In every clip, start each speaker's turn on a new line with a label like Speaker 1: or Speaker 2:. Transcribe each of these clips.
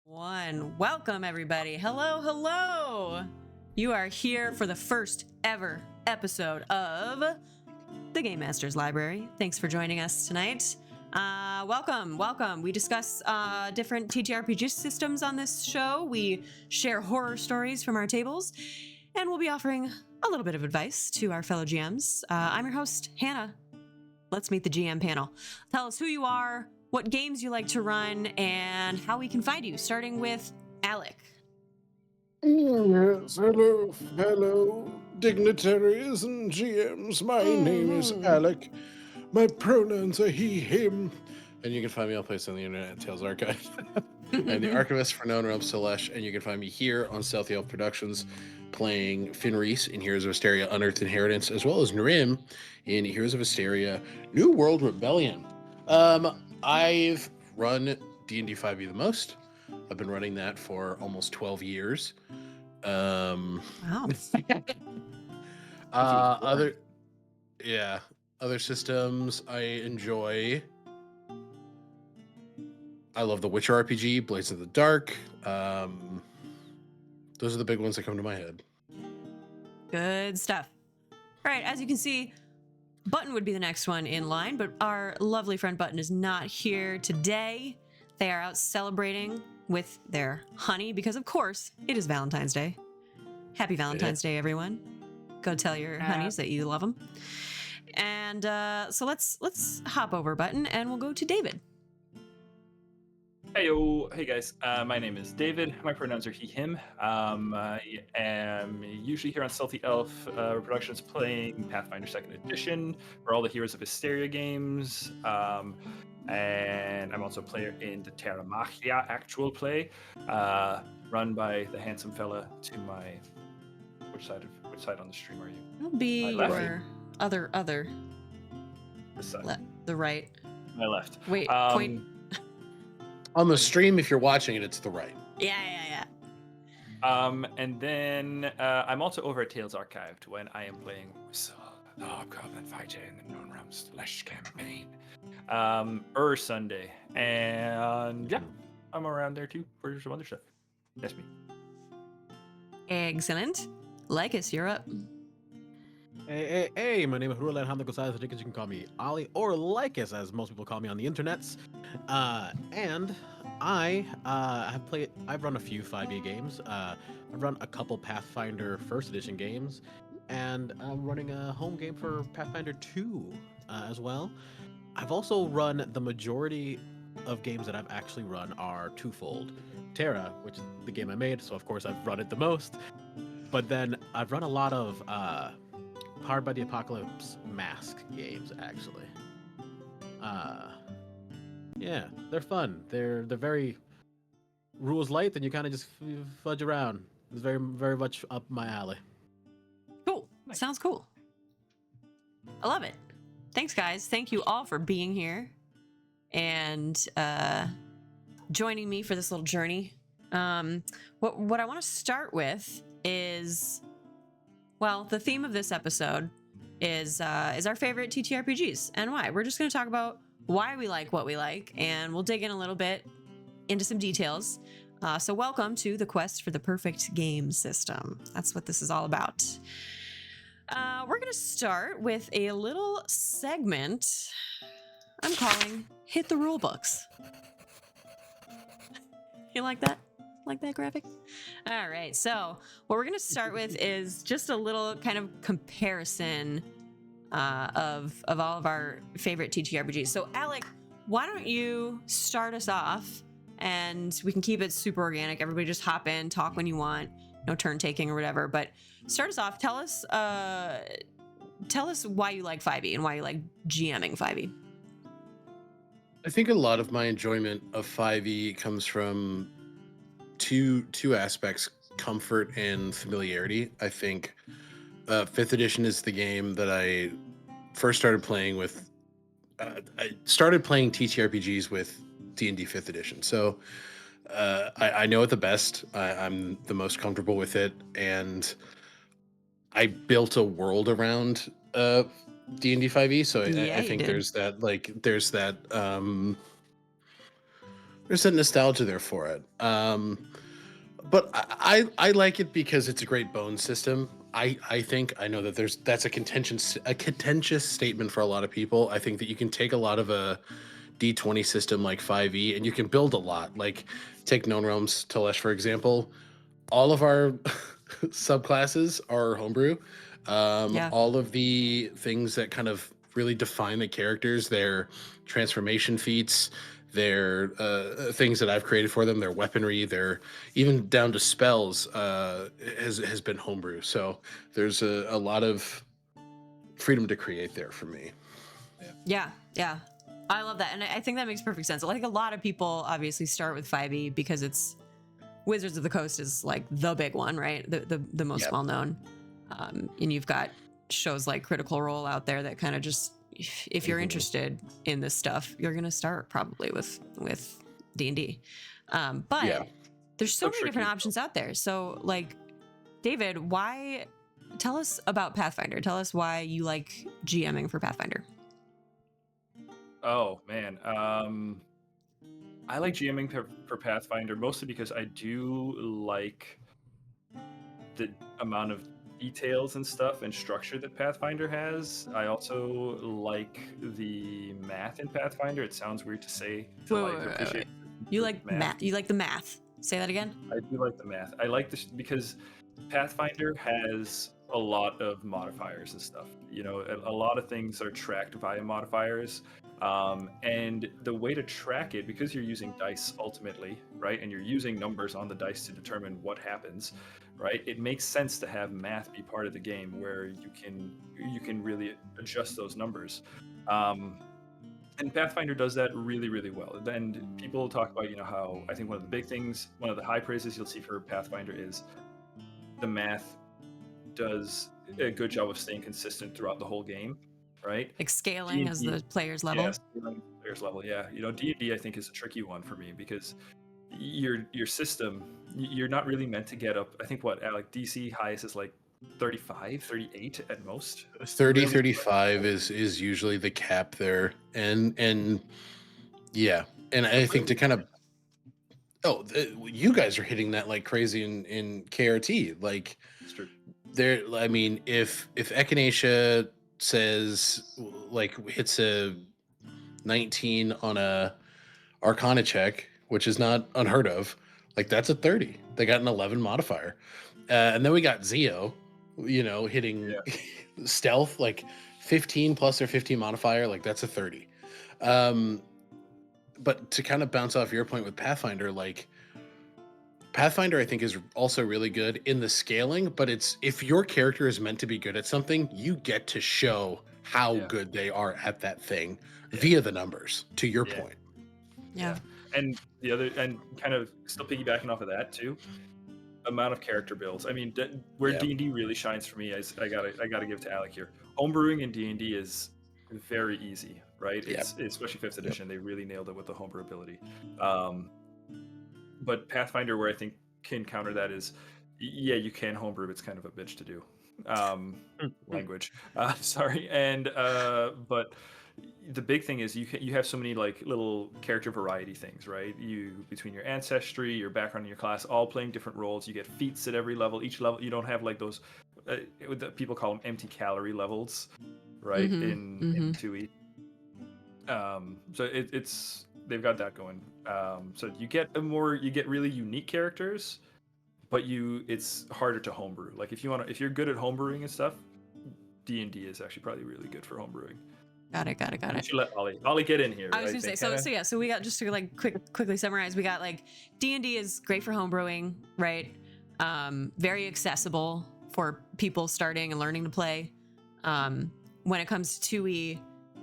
Speaker 1: One. Welcome, everybody. Hello, hello. You are here for the first ever episode of the Game Master's Library. Thanks for joining us tonight. Welcome. We discuss different TTRPG systems on this show. We share horror stories from our tables, and we'll be offering a little bit of advice to our fellow GMs. I'm your host, Hannah. Let's meet the GM panel. Tell us who you are, what games you like to run, and how we can find you, starting with Alec.
Speaker 2: Yes, hello, dignitaries and GMs. My name is Alec. My pronouns are he, him. And you can find me all places on the internet at Tales Archive. I'm the archivist for Known Realm Celesh, and you can find me here on Stealthy Elf Productions playing Finreese in Heroes of Asteria Unearthed Inheritance, as well as Narim in Heroes of Asteria New World Rebellion. I've run D&D 5e the most. I've been running that for almost 12 years.
Speaker 1: Wow.
Speaker 2: Other systems I enjoy. I love the Witcher RPG, Blades of the Dark. Those are the big ones that come to my head.
Speaker 1: Good stuff. All right, as you can see, Button would be the next one in line, but our lovely friend Button is not here today. They are out celebrating with their honey because, of course, it is Valentine's Day. Happy Valentine's Day, everyone. Go tell your honeys that you love them. And so let's hop over Button, and we'll go to David.
Speaker 3: Hey guys, my name is David. My pronouns are he, him. I am usually here on Stealthy Elf Productions playing Pathfinder 2nd Edition for all the Heroes of Asteria games. And I'm also a player in the Terra Magia actual play, run by the handsome fella to my... Which side on the stream are you?
Speaker 1: It'll be your other.
Speaker 3: This side.
Speaker 1: The right.
Speaker 3: My left.
Speaker 1: Wait, point...
Speaker 2: On the stream, if you're watching it, it's the right.
Speaker 1: Yeah.
Speaker 3: And then I'm also over at Tales Archived when I am playing the Hobgoblin Fighter in the Known Realm Slash campaign. Sunday. And yeah, I'm around there too for some other stuff. That's me.
Speaker 1: Excellent. Lycus, you're up.
Speaker 4: Hey, my name is Rulan Hamda Gosaz. You can call me Ali or Lycus, as most people call me on the internets. And I've run a few 5e games. I've run a couple Pathfinder 1st edition games, and I'm running a home game for Pathfinder 2 as well. I've also run the majority of games that I've actually run are twofold. Terra, which is the game I made, so of course I've run it the most. But then I've run a lot of Powered by the Apocalypse Mask games, actually. Yeah, they're fun. They're very rules light, and you kind of just fudge around. It's very, very much up my alley.
Speaker 1: Cool. Nice. Sounds cool. I love it. Thanks, guys. Thank you all for being here and joining me for this little journey. What I want to start with is... Well, the theme of this episode is our favorite TTRPGs and why. We're just going to talk about why we like what we like, and we'll dig in a little bit into some details. So welcome to the quest for the perfect game system. That's what this is all about. We're going to start with a little segment I'm calling Hit the Rule Books. You like that? Like that graphic? All right, so what we're going to start with is just a little kind of comparison of all of our favorite TTRPGs. So Alec, why don't you start us off, and we can keep it super organic. Everybody just hop in, talk when you want, no turn taking or whatever. But start us off. Tell us why you like 5e and why you like GMing 5e.
Speaker 2: I think a lot of my enjoyment of 5e comes from two aspects: comfort and familiarity. I think 5th edition is the game that I first started playing with. I started playing TTRPGs with D&D 5th edition, so I know it the best. I'm the most comfortable with it, and I built a world around D&D 5e. So I think there's that There's a nostalgia there for it. But I like it because it's a great bone system. I think I know that that's a contentious statement for a lot of people. I think that you can take a lot of a D20 system like 5e and you can build a lot. Like take Known Realms Telesh for example. All of our subclasses are homebrew.
Speaker 1: Yeah.
Speaker 2: All of the things that kind of really define the characters, their transformation feats, their things that I've created for them, their weaponry, their even down to spells has been homebrew. So there's a lot of freedom to create there for me.
Speaker 1: Yeah, yeah. I love that. And I think that makes perfect sense. I think a lot of people obviously start with 5e because it's Wizards of the Coast is like the big one, right? The most
Speaker 2: Yep.
Speaker 1: well known. And you've got shows like Critical Role out there that kind of just, if you're interested in this stuff, you're gonna start probably with D&D. But
Speaker 2: Yeah.
Speaker 1: there's so many different
Speaker 3: tricky.
Speaker 1: options out there. So like, David, why? Tell us about Pathfinder. Tell us why you like GMing for Pathfinder.
Speaker 3: Oh man, I like GMing for Pathfinder mostly because I do like the amount of details and stuff and structure that Pathfinder has. I also like the math in Pathfinder. It sounds weird to say to appreciate.
Speaker 1: You like math. You like the math. Say that again.
Speaker 3: I do like the math. I like this because Pathfinder has a lot of modifiers and stuff. You know, a lot of things are tracked via modifiers. And the way to track it, because you're using dice ultimately, right? And you're using numbers on the dice to determine what happens, right? It makes sense to have math be part of the game where you can really adjust those numbers. And Pathfinder does that really, really well. And people talk about, you know, how I think one of the big things, one of the high praises you'll see for Pathfinder is the math does a good job of staying consistent throughout the whole game, right?
Speaker 1: Like scaling as the player's level.
Speaker 3: Yes, player's level. Yeah, you know, D&D I think is a tricky one for me because your system, you're not really meant to get up. I think what Alec DC highest is like 35, 38 at most.
Speaker 2: 30, 35 is usually the cap there. And yeah. And I think to kind of you guys are hitting that like crazy in KRT. Like
Speaker 3: It's true.
Speaker 2: there, I mean, if Echinacea says like hits a 19 on a Arcana check, which is not unheard of, like that's a 30. They got an 11 modifier, and then we got Zeo, you know, hitting stealth like 15 plus their 15 modifier, like that's a 30. But to kind of bounce off your point with Pathfinder, like Pathfinder, I think is also really good in the scaling, but it's if your character is meant to be good at something, you get to show how good they are at that thing via the numbers, to your point.
Speaker 1: Yeah.
Speaker 3: And the other, and kind of still piggybacking off of that too, amount of character builds. I mean, where D&D really shines for me is I gotta give to Alec here. Homebrewing in D&D is very easy, right? It's especially 5th edition. They really nailed it with the homebrew ability. But Pathfinder, where I think can counter that is, yeah, you can homebrew. It's kind of a bitch to do. Language, sorry. And but the big thing is you have so many like little character variety things, right? You between your ancestry, your background, and your class, all playing different roles. You get feats at every level. Each level, you don't have like those people call them empty calorie levels, right? In 2e. So it's they've got that going. So you get really unique characters, but it's harder to homebrew. Like if you're good at homebrewing and stuff, D&D is actually probably really good for homebrewing.
Speaker 1: Got it.
Speaker 3: You let Ollie get in here.
Speaker 1: I was gonna say, so we got, just to like quickly summarize, we got like D&D is great for homebrewing, right? Very accessible for people starting and learning to play. When it comes to 2e,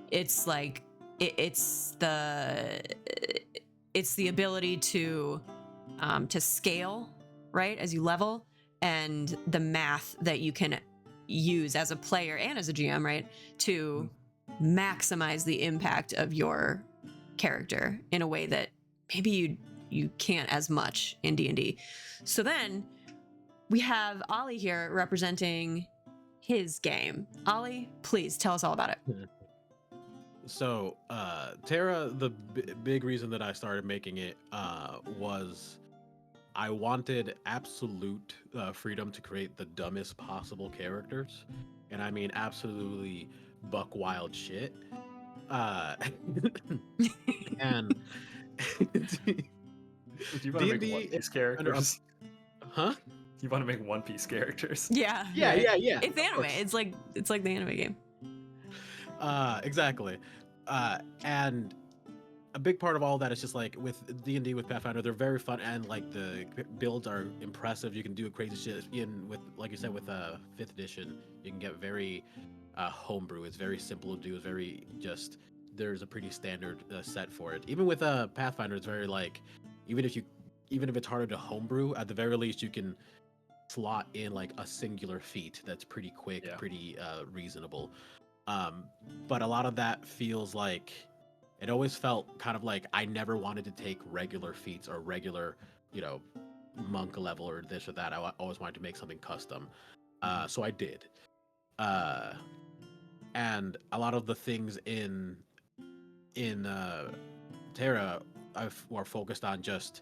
Speaker 1: it's like it's the ability to scale, right, as you level, and the math that you can use as a player and as a GM, right, to maximize the impact of your character in a way that maybe you can't as much in D&D. So then we have Ollie here representing his game. Ollie, please tell us all about it.
Speaker 4: So, Terra, the big reason that I started making it was I wanted absolute freedom to create the dumbest possible characters. And I mean, absolutely buck wild shit. And
Speaker 3: You want to make
Speaker 4: D&D
Speaker 3: One Piece
Speaker 4: under
Speaker 3: characters?
Speaker 4: huh?
Speaker 3: You want to make One Piece characters?
Speaker 1: Yeah.
Speaker 4: Yeah,
Speaker 1: right.
Speaker 4: yeah.
Speaker 1: It's
Speaker 4: of
Speaker 1: anime.
Speaker 4: course.
Speaker 1: It's like the anime game.
Speaker 4: Exactly. And a big part of all that is just like with D&D with Pathfinder, they're very fun and like the builds are impressive. You can do crazy shit. Even with, like you said, with 5th edition, you can get very homebrew. It's very simple to do. It's very just, there's a pretty standard set for it. Even with Pathfinder, it's very like, even if it's harder to homebrew, at the very least you can slot in like a singular feat that's pretty quick, pretty reasonable. But a lot of that feels like, it always felt kind of like I never wanted to take regular feats or regular, monk level or this or that. I always wanted to make something custom. So I did. And a lot of the things in Terra are focused on just,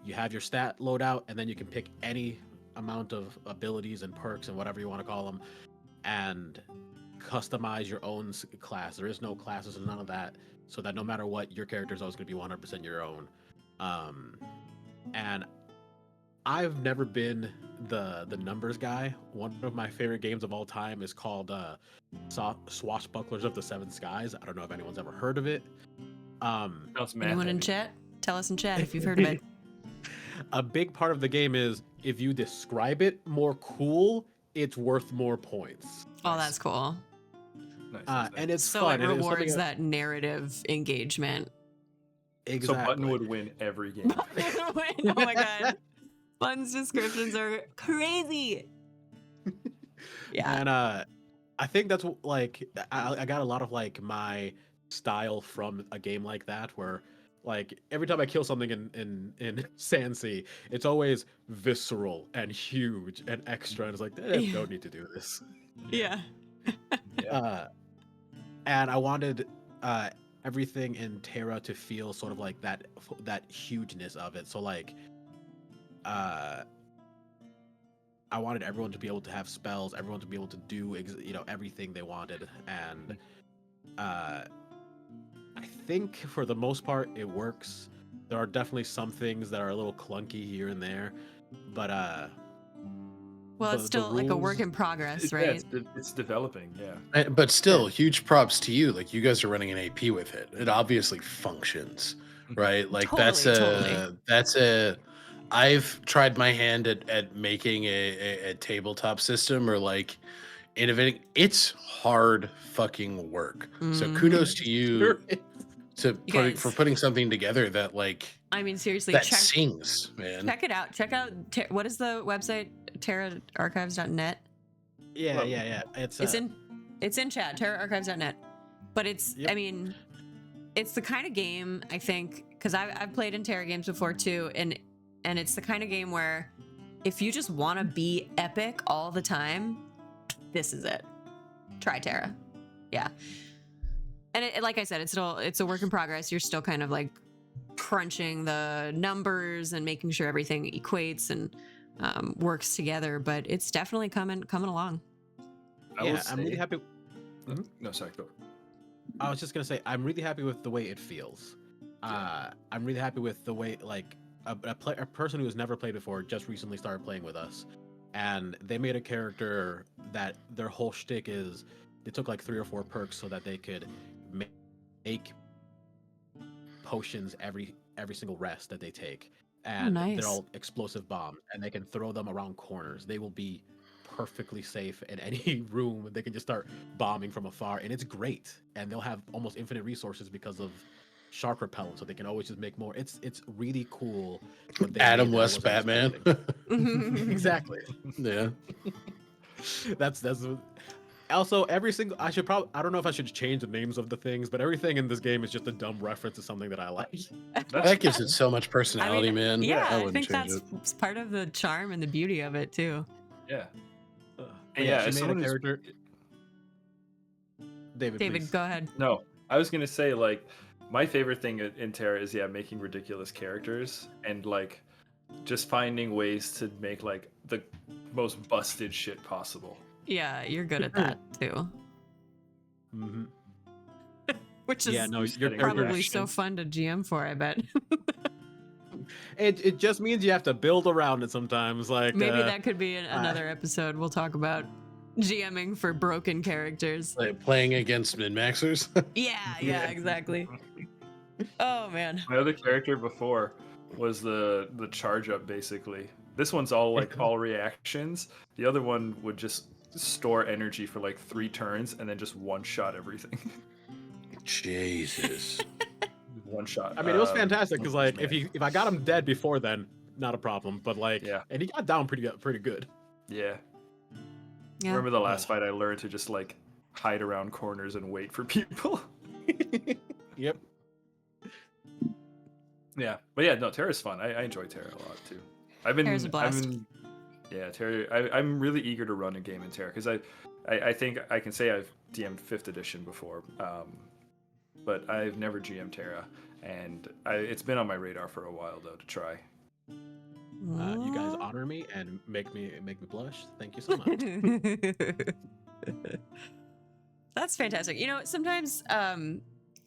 Speaker 4: you have your stat loadout and then you can pick any amount of abilities and perks and whatever you want to call them and customize your own class. There is no classes and none of that, so that no matter what, your character is always going to be 100% your own. And I've never been the numbers guy. One of my favorite games of all time is called Swashbucklers of the Seven Skies. I don't know if anyone's ever heard of it.
Speaker 1: Anyone in chat? Tell us in chat if you've heard of it.
Speaker 4: A big part of the game is if you describe it more cool, it's worth more points.
Speaker 1: Oh, that's cool.
Speaker 3: Nice.
Speaker 4: And it's
Speaker 1: So
Speaker 4: fun.
Speaker 1: it
Speaker 4: and
Speaker 1: rewards that narrative engagement.
Speaker 4: Exactly.
Speaker 3: So Button would win every game.
Speaker 1: Oh my god. Bun's descriptions are crazy. Yeah.
Speaker 4: And I think that's like I got a lot of like my style from a game like that, where like every time I kill something in Sandsea, it's always visceral and huge and extra, and it's like, don't need to do this.
Speaker 1: Yeah.
Speaker 4: And I wanted everything in Terra to feel sort of like that hugeness of it. So like, I wanted everyone to be able to have spells, everyone to be able to do everything they wanted, and I think for the most part it works. There are definitely some things that are a little clunky here and there, but
Speaker 1: well, it's still like a work in progress, right?
Speaker 3: Yeah, it's developing, yeah.
Speaker 2: But still, huge props to you. Like, you guys are running an AP with it. It obviously functions, right? Like,
Speaker 1: Totally.
Speaker 2: that's a. I've tried my hand at making a tabletop system or like innovating. It's hard fucking work. So kudos to you for putting something together that like.
Speaker 1: I mean, seriously,
Speaker 2: that sings, man.
Speaker 1: Check it out. Check out what is the website? TerraArchives.net.
Speaker 4: Yeah.
Speaker 1: It's in chat. TerraArchives.net. But it's I mean, it's the kind of game, I think, because I've played in Terra games before too, and it's the kind of game where if you just want to be epic all the time, this is it. Try Terra. Yeah. And like I said, it's a work in progress. You're still kind of like crunching the numbers and making sure everything equates and works together, but it's definitely coming along.
Speaker 4: I'm really happy.
Speaker 3: No, sorry, go.
Speaker 4: I was just gonna say I'm really happy with the way it feels. I'm really happy with the way like a person who has never played before just recently started playing with us, and they made a character that their whole shtick is they took like 3 or 4 perks so that they could make potions every single rest that they take, and they're all explosive bombs, and they can throw them around corners. They will be perfectly safe in any room. They can just start bombing from afar, and it's great. And they'll have almost infinite resources because of shark repellent, so they can always just make more. It's really cool.
Speaker 2: Adam West Batman.
Speaker 4: Exactly.
Speaker 2: Yeah.
Speaker 4: That's also every single. I don't know if I should change the names of the things, but everything in this game is just a dumb reference to something that I like.
Speaker 2: That gives it so much personality, man.
Speaker 1: Yeah, I
Speaker 2: wouldn't
Speaker 1: think
Speaker 2: change
Speaker 1: that's part of the charm and the beauty of it too.
Speaker 3: Yeah.
Speaker 4: She made a character.
Speaker 1: David, go ahead.
Speaker 3: No, I was gonna say, like, my favorite thing in Terra is making ridiculous characters and like just finding ways to make like the most busted shit possible.
Speaker 1: Yeah, you're good at that too.
Speaker 4: Mm-hmm.
Speaker 1: Which
Speaker 4: Yeah,
Speaker 1: is
Speaker 4: no, your
Speaker 3: Setting
Speaker 1: probably
Speaker 4: character.
Speaker 1: so fun to GM for, I bet.
Speaker 4: It just means you have to build around it sometimes. Like
Speaker 1: Maybe that could be another episode. We'll talk about GMing for broken characters.
Speaker 2: Like playing against min-maxers.
Speaker 1: Yeah, exactly. Oh man.
Speaker 3: My other character before was the charge up basically. This one's all like all reactions. The other one would just store energy for like 3 turns and then just one shot everything.
Speaker 2: Jesus.
Speaker 3: One shot.
Speaker 4: I mean, it was fantastic because like if I got him dead before then, not a problem. But like,
Speaker 3: Yeah.
Speaker 4: and he got down pretty good.
Speaker 3: Yeah.
Speaker 1: Yeah.
Speaker 3: Remember the last fight I learned to just like hide around corners and wait for people.
Speaker 4: Yep.
Speaker 3: Yeah, but yeah, no, Terra's fun. I enjoy Terra a lot too. I've been,
Speaker 1: Terra's a blast.
Speaker 3: Yeah, Terra. I'm really eager to run a game in Terra because I think I can say I've DM'd 5th edition before, but I've never GM Terra, and it's been on my radar for a while though to try.
Speaker 4: You guys honor me and make me blush. Thank you so much.
Speaker 1: That's fantastic. You know, sometimes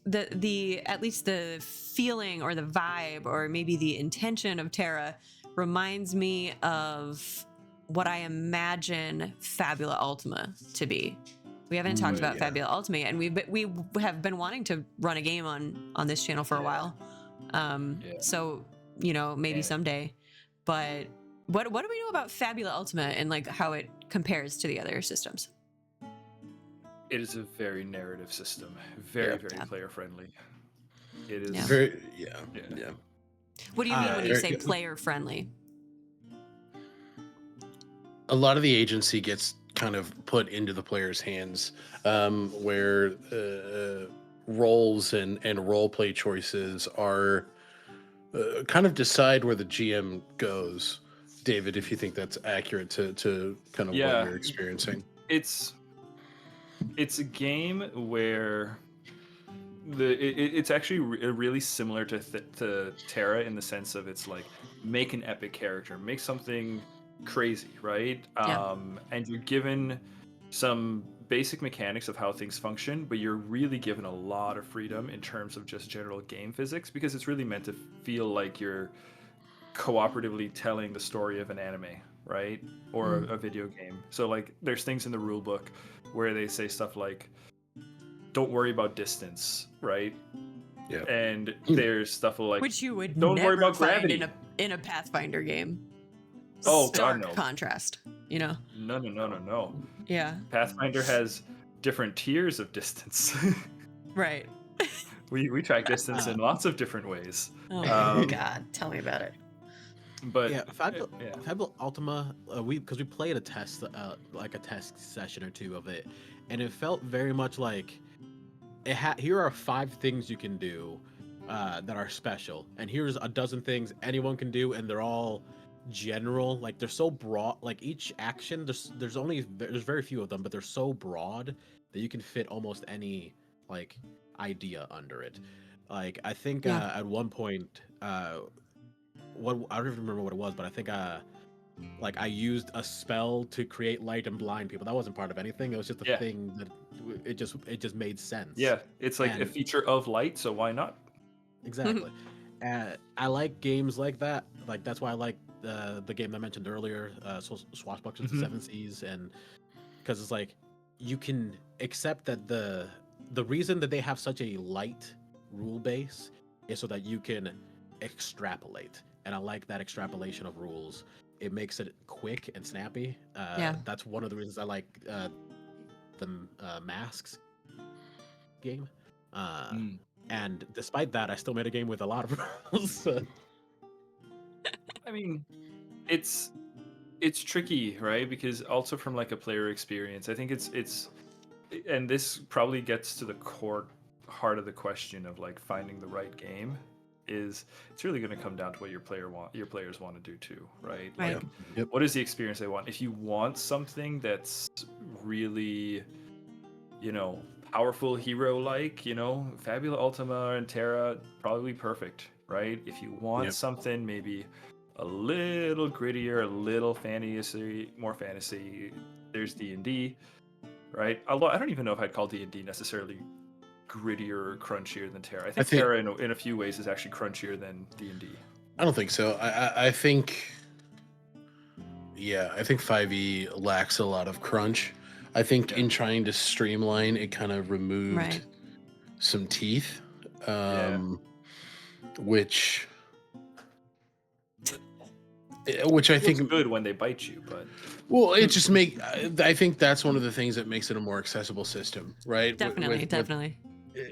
Speaker 1: the at least the feeling or the vibe or maybe the intention of Terra reminds me of what I imagine Fabula Ultima to be. We haven't talked about Fabula Ultima yet, and we have been wanting to run a game on this channel for a while. So, you know, maybe someday. But what do we know about Fabula Ultima and like how it compares to the other systems?
Speaker 3: It is a very narrative system, very player friendly. It is
Speaker 2: Very,
Speaker 1: What do you mean when you say player friendly?
Speaker 2: A lot of the agency gets kind of put into the player's hands, where roles and role play choices are kind of decide where the GM goes. David, if you think that's accurate to kind of what you're experiencing.
Speaker 3: It's a game where it's actually really similar to Terra in the sense of it's like make an epic character, make something crazy, right? And you're given some basic mechanics of how things function, but you're really given a lot of freedom in terms of just general game physics because it's really meant to feel like you're cooperatively telling the story of an anime, right? Or a video game. So like there's things in the rule book where they say stuff like don't worry about distance, right?
Speaker 2: Yeah.
Speaker 3: And there's stuff like
Speaker 1: Which you would
Speaker 3: don't
Speaker 1: never
Speaker 3: worry about
Speaker 1: find
Speaker 3: gravity
Speaker 1: in a Pathfinder game.
Speaker 3: Oh,
Speaker 1: Stark
Speaker 3: God, no.
Speaker 1: contrast, you know?
Speaker 3: No.
Speaker 1: Yeah.
Speaker 3: Pathfinder has different tiers of distance.
Speaker 1: Right.
Speaker 3: we track distance in lots of different ways.
Speaker 1: Oh my God, tell me about it.
Speaker 3: But
Speaker 4: Fabula Ultima, because we played a test, like a test session or two of it, and it felt very much like here are 5 things you can do that are special, and here's a dozen things anyone can do, and they're all general. Like they're so broad. Like each action, there's very few of them, but they're so broad that you can fit almost any like idea under it. Like I think at one point. I don't even remember what it was, but I think I used a spell to create light and blind people. That wasn't part of anything. It was just a thing that it just made sense.
Speaker 3: Yeah, it's like a feature of light, so why not?
Speaker 4: Exactly. I like games like that. Like that's why I like the game I mentioned earlier, Swashbucklers of the 7 Seas, and because it's like you can accept that the reason that they have such a light rule base is so that you can extrapolate. And I like that extrapolation of rules. It makes it quick and snappy. That's one of the reasons I like the Masks game. And despite that, I still made a game with a lot of rules.
Speaker 3: I mean, it's tricky, right? Because also from like a player experience, I think it's and this probably gets to the core heart of the question of like finding the right game. Is it's really going to come down to what your players want to do too, right? Like, what is the experience they want? If you want something that's really, powerful hero like, Fabula Ultima and Terra, probably perfect, right? If you want
Speaker 2: Yep.
Speaker 3: something maybe a little grittier, a little fantasy, more fantasy, there's D&D, right? Although I don't even know if I'd call D&D necessarily grittier or crunchier than Terra. I think Terra in a few ways is actually crunchier than D&D.
Speaker 2: I don't think so. I think, I think 5e lacks a lot of crunch. I think in trying to streamline, it kind of removed some teeth, which I think
Speaker 3: it's good when they bite you, but
Speaker 2: it just I think that's one of the things that makes it a more accessible system, right?
Speaker 1: Definitely.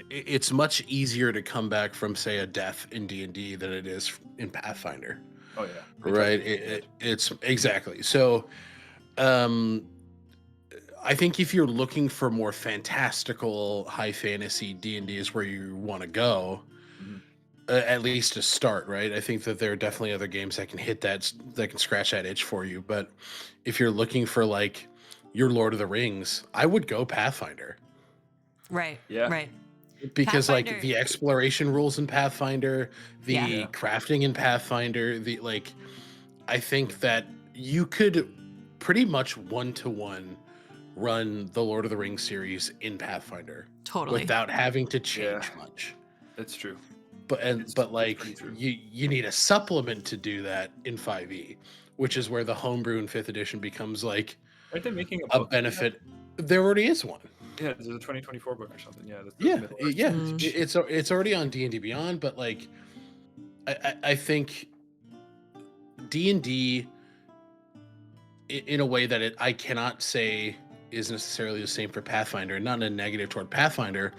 Speaker 2: It's much easier to come back from, say, a death in D&D than it is in Pathfinder.
Speaker 3: Oh yeah,
Speaker 2: right. It's exactly so. I think if you're looking for more fantastical high fantasy, D&D is where you want to go. At least to start, right? I think that there are definitely other games that can hit that can scratch that itch for you. But if you're looking for like your Lord of the Rings, I would go Pathfinder.
Speaker 1: Right.
Speaker 3: Yeah.
Speaker 1: Right.
Speaker 2: Because
Speaker 1: Pathfinder,
Speaker 2: like the exploration rules in Pathfinder, the crafting in Pathfinder, I think that you could pretty much 1-to-1 run the Lord of the Rings series in Pathfinder
Speaker 1: totally
Speaker 2: without having to change much.
Speaker 3: That's true.
Speaker 2: But like you need a supplement to do that in 5e, which is where the homebrew in 5th edition becomes like
Speaker 3: Aren't they making
Speaker 2: a benefit. There already is one.
Speaker 3: Yeah, there's a 2024 book or something. Yeah,
Speaker 2: it's already on D&D Beyond, but like I think D&D in a way that I cannot say is necessarily the same for Pathfinder, not in a negative toward Pathfinder,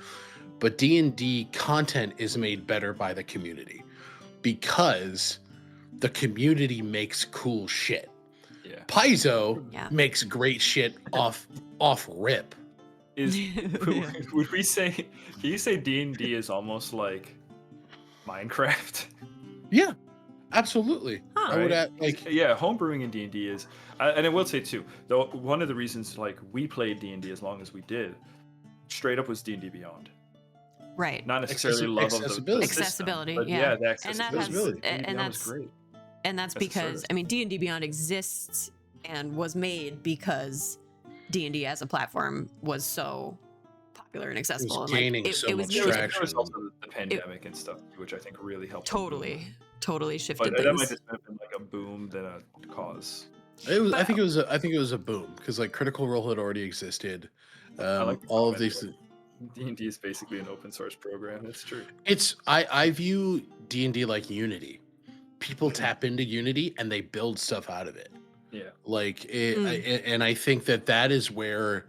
Speaker 2: but D&D content is made better by the community because the community makes cool shit.
Speaker 3: Yeah.
Speaker 2: Paizo makes great shit off rip.
Speaker 3: Would we say? Can you say D&D is almost like Minecraft?
Speaker 2: Yeah, absolutely.
Speaker 1: Huh.
Speaker 2: I would add
Speaker 3: homebrewing in D&D is, and I will say too, though one of the reasons like we played D&D as long as we did, straight up was D&D Beyond.
Speaker 1: Right.
Speaker 3: Not necessarily love of the
Speaker 1: accessibility,
Speaker 3: system, but the accessibility.
Speaker 1: And that's
Speaker 3: great.
Speaker 1: And that's because D&D Beyond exists and was made because D&D as a platform was so popular and accessible.
Speaker 2: It was gaining so much traction.
Speaker 3: There was also the pandemic and stuff, which I think really helped.
Speaker 1: Totally shifted
Speaker 3: but
Speaker 1: things.
Speaker 3: That might just have been like a boom than a cause.
Speaker 2: I think it was a boom because like Critical Role had already existed. All of these.
Speaker 3: D&D is basically an open source program. That's true.
Speaker 2: I view D&D like Unity. People tap into Unity and they build stuff out of it.
Speaker 3: Yeah.
Speaker 2: Like and I think that is where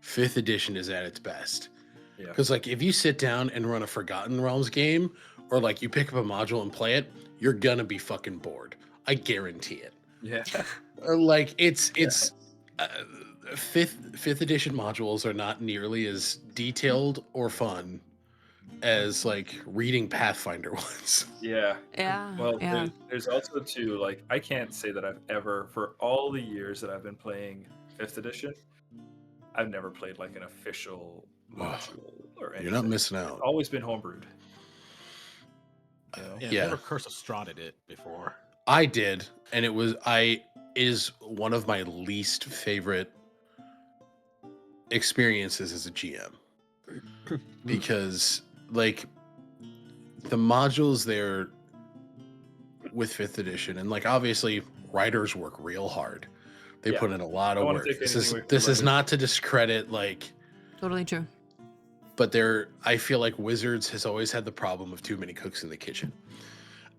Speaker 2: 5th edition is at its best.
Speaker 3: Yeah.
Speaker 2: Because like if you sit down and run a Forgotten Realms game, or like you pick up a module and play it, you're gonna be fucking bored. I guarantee it.
Speaker 3: Yeah.
Speaker 2: Like it's 5th edition modules are not nearly as detailed or fun as like reading Pathfinder ones.
Speaker 3: Yeah. Well,
Speaker 1: yeah.
Speaker 3: there's also too, like, I can't say that I've ever, for all the years that I've been playing 5th edition, I've never played like an official module or anything.
Speaker 2: You're not missing out.
Speaker 3: It's always been homebrewed.
Speaker 4: Never Curse of Strahd did it before.
Speaker 2: I did, and it is one of my least favorite experiences as a GM because like the modules there with 5th edition, and like obviously writers work real hard. They put in a lot of work. This is not to discredit like
Speaker 1: totally true.
Speaker 2: But I feel like Wizards has always had the problem of too many cooks in the kitchen.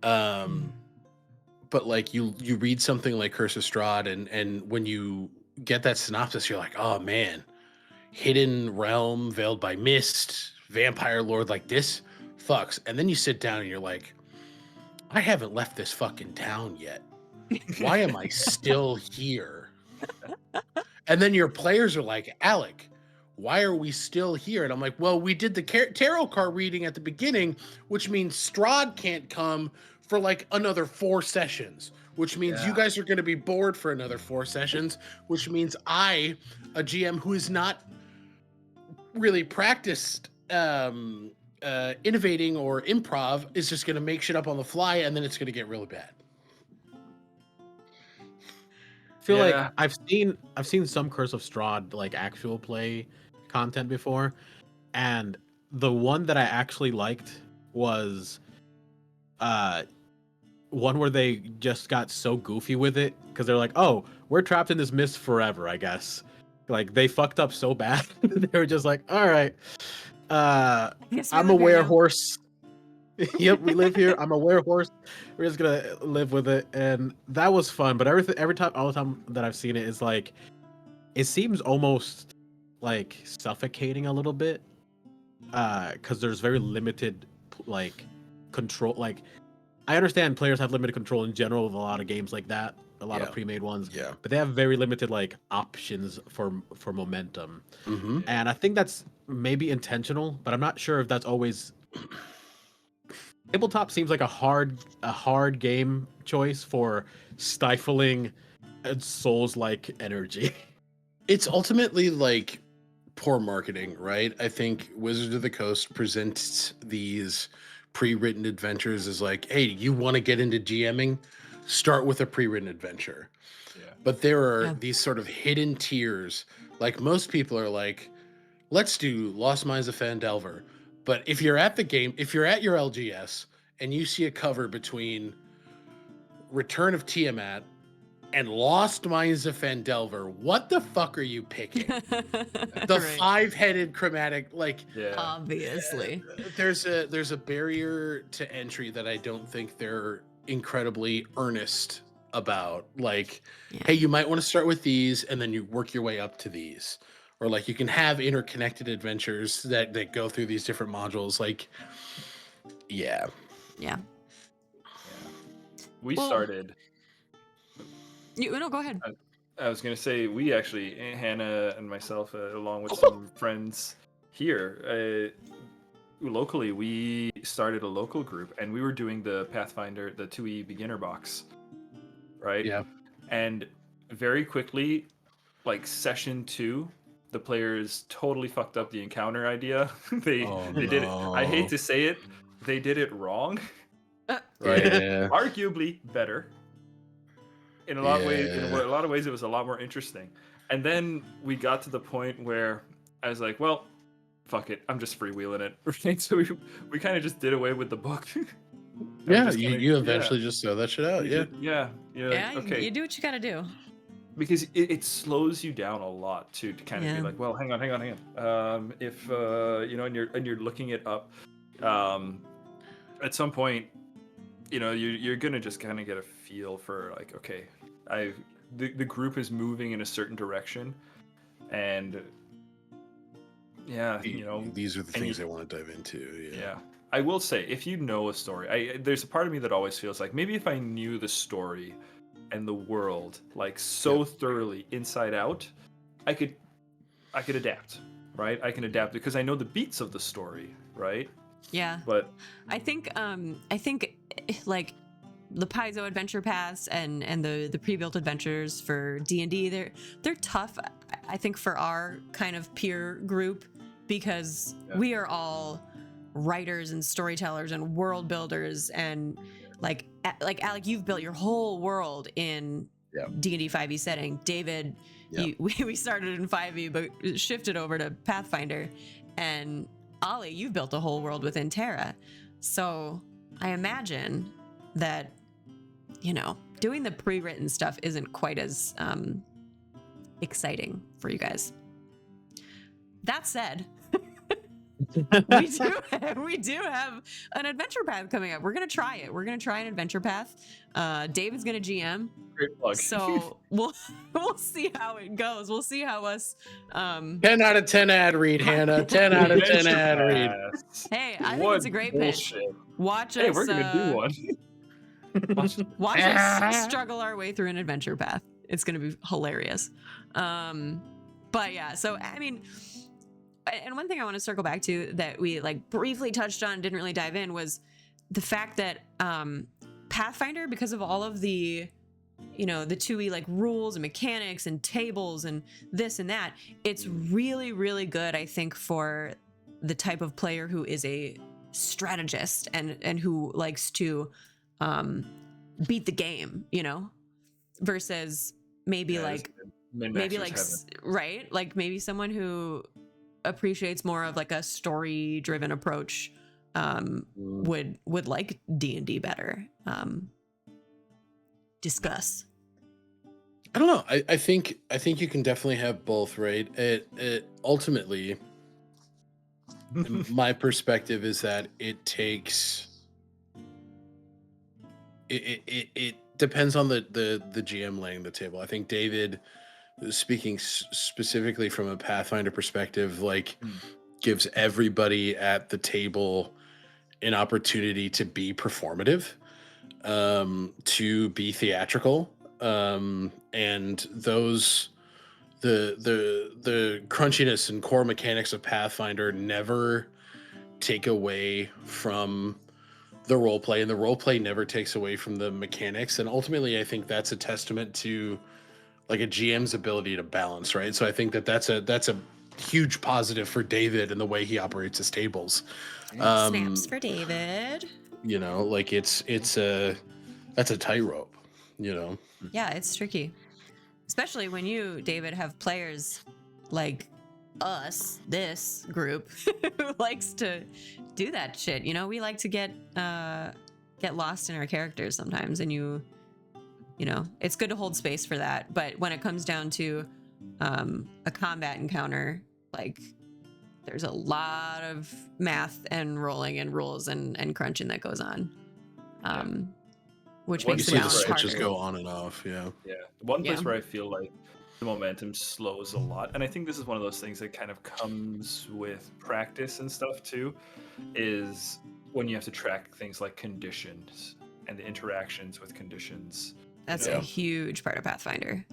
Speaker 2: But like you read something like Curse of Strahd, and when you get that synopsis, you're like, oh man, hidden realm veiled by mist, vampire lord, like this fucks. And then you sit down and you're like, I haven't left this fucking town yet. Why am I still here? And then your players are like, Alec, why are we still here? And I'm like, well, we did the tarot card reading at the beginning, which means Strahd can't come for like another 4 sessions, which means you guys are going to be bored for another 4 sessions, which means I, a GM who is not really practiced innovating or improv is just going to make shit up on the fly, and then it's going to get really bad.
Speaker 4: I feel
Speaker 3: Yeah.
Speaker 4: like I've seen some Curse of Strahd like actual play content before, and the one that I actually liked was one where they just got so goofy with it because they're like, oh, we're trapped in this mist forever, I guess. Like they fucked up so bad. They were just like, all right,
Speaker 1: guess we
Speaker 4: I'm a
Speaker 1: live here now.
Speaker 4: werehorse. Yep, we live here. I'm a werehorse. We're just gonna live with it, and that was fun. But every time, all the time that I've seen it, is like, it seems almost like suffocating a little bit, because there's very limited like control. Like, I understand players have limited control in general with a lot of games like that, a lot of
Speaker 2: Yeah.
Speaker 4: pre-made ones.
Speaker 2: Yeah.
Speaker 4: But they have very limited like options for momentum,
Speaker 2: Mm-hmm.
Speaker 4: and I think that's maybe intentional, but I'm not sure if that's always. Tabletop seems like a hard game choice for stifling Souls-like energy.
Speaker 2: It's ultimately like poor marketing, right? I think Wizards of the Coast presents these pre-written adventures as like, hey, you want to get into GMing? Start with a pre-written adventure.
Speaker 3: Yeah.
Speaker 2: But there are
Speaker 1: Yeah.
Speaker 2: these sort of hidden tiers. Like most people are like, let's do Lost Mines of Phandelver. But if you're at the game, if you're at your LGS and you see a cover between Return of Tiamat and Lost Mines of Phandelver, what the fuck are you picking? The
Speaker 1: Right.
Speaker 2: five-headed chromatic, like
Speaker 3: Yeah.
Speaker 1: Obviously.
Speaker 2: there's a barrier to entry that I don't think they're incredibly earnest about. Like,
Speaker 1: Yeah.
Speaker 2: hey, you might want to start with these and then you work your way up to these. Or like you can have interconnected adventures that go through these different modules. Like, yeah.
Speaker 1: Yeah.
Speaker 3: We
Speaker 1: Well-
Speaker 3: started.
Speaker 1: No, go ahead.
Speaker 3: I was gonna say we actually, Hannah and myself, along with some friends here, locally, we started a local group, and we were doing the Pathfinder, the 2E beginner box, right?
Speaker 2: Yeah.
Speaker 3: And very quickly, like session 2, the players totally fucked up the encounter idea. they did it. I hate to say it, they did it wrong. Right?
Speaker 2: Yeah.
Speaker 3: Arguably better. In a lot of ways, it was a lot more interesting. And then we got to the point where I was like, well, fuck it, I'm just freewheeling it. Right? So we kind of just did away with the book.
Speaker 2: Yeah, you eventually just throw that shit out. Yeah.
Speaker 3: Yeah. You're like,
Speaker 1: Yeah,
Speaker 3: okay.
Speaker 1: you do what you gotta do.
Speaker 3: Because it slows you down a lot to kind of
Speaker 1: Yeah.
Speaker 3: be like, well, hang on. If and you're looking it up, at some point, you're gonna just kind of get a feel for like, okay, the group is moving in a certain direction, and yeah,
Speaker 2: these are the
Speaker 3: and
Speaker 2: things I want to dive into.
Speaker 3: yeah. I will say, if you know a story, there's a part of me that always feels like maybe if I knew the story and the world like so thoroughly inside out, I could adapt, right? I can adapt because I know the beats of the story, right?
Speaker 1: Yeah.
Speaker 3: But
Speaker 1: I think like the Paizo adventure paths and the pre-built adventures for D&D, they're tough, I think, for our kind of peer group, because we are all writers and storytellers and world builders, and like Alec, you've built your whole world in D&D 5e setting. David, we started in 5e but shifted over to Pathfinder, and Ollie, you've built a whole world within Terra. So I imagine that, doing the pre-written stuff isn't quite as exciting for you guys. That said, we do have an adventure path coming up. We're gonna try it. We're gonna try an adventure path. David's gonna GM.
Speaker 3: great plug.
Speaker 1: So we'll see how it goes. We'll see how us
Speaker 2: 10 out of 10 ad read, Hannah. 10 out of 10 ad read.
Speaker 1: Hey, I think it's a great pitch. Watch us.
Speaker 3: Hey, we're gonna do one.
Speaker 1: Watch us struggle our way through an adventure path. It's gonna be hilarious. But yeah, so I mean, and one thing I want to circle back to that we like briefly touched on, didn't really dive in, was the fact that Pathfinder, because of all of the the 2e like rules and mechanics and tables and this and that. It's really, really good, I think, for the type of player who is a strategist and who likes to beat the game, versus maybe like right, like maybe someone who appreciates more of like a story driven approach would like D&D better. Discuss.
Speaker 2: I don't know. I think you can definitely have both, right? It ultimately, my perspective is that it takes it depends on the GM laying the table. I think David, speaking specifically from a Pathfinder perspective, like gives everybody at the table an opportunity to be performative, to be theatrical, and those the crunchiness and core mechanics of Pathfinder never take away from the role play, and the role play never takes away from the mechanics. And ultimately, I think that's a testament to like a GM's ability to balance, right? So I think that's a huge positive for David and the way he operates his tables.
Speaker 1: Snaps for David.
Speaker 2: Like that's a tightrope,
Speaker 1: Yeah, it's tricky. Especially when you, David, have players like us, this group, who likes to do that shit. We like to get lost in our characters sometimes, and it's good to hold space for that. But when it comes down to a combat encounter, like there's a lot of math and rolling and rules and crunching that goes on. Which makes the balance harder.
Speaker 2: Switches go on and off. Yeah.
Speaker 3: One place where I feel like the momentum slows a lot, and I think this is one of those things that kind of comes with practice and stuff too, is when you have to track things like conditions and the interactions with conditions.
Speaker 1: That's a huge part of Pathfinder.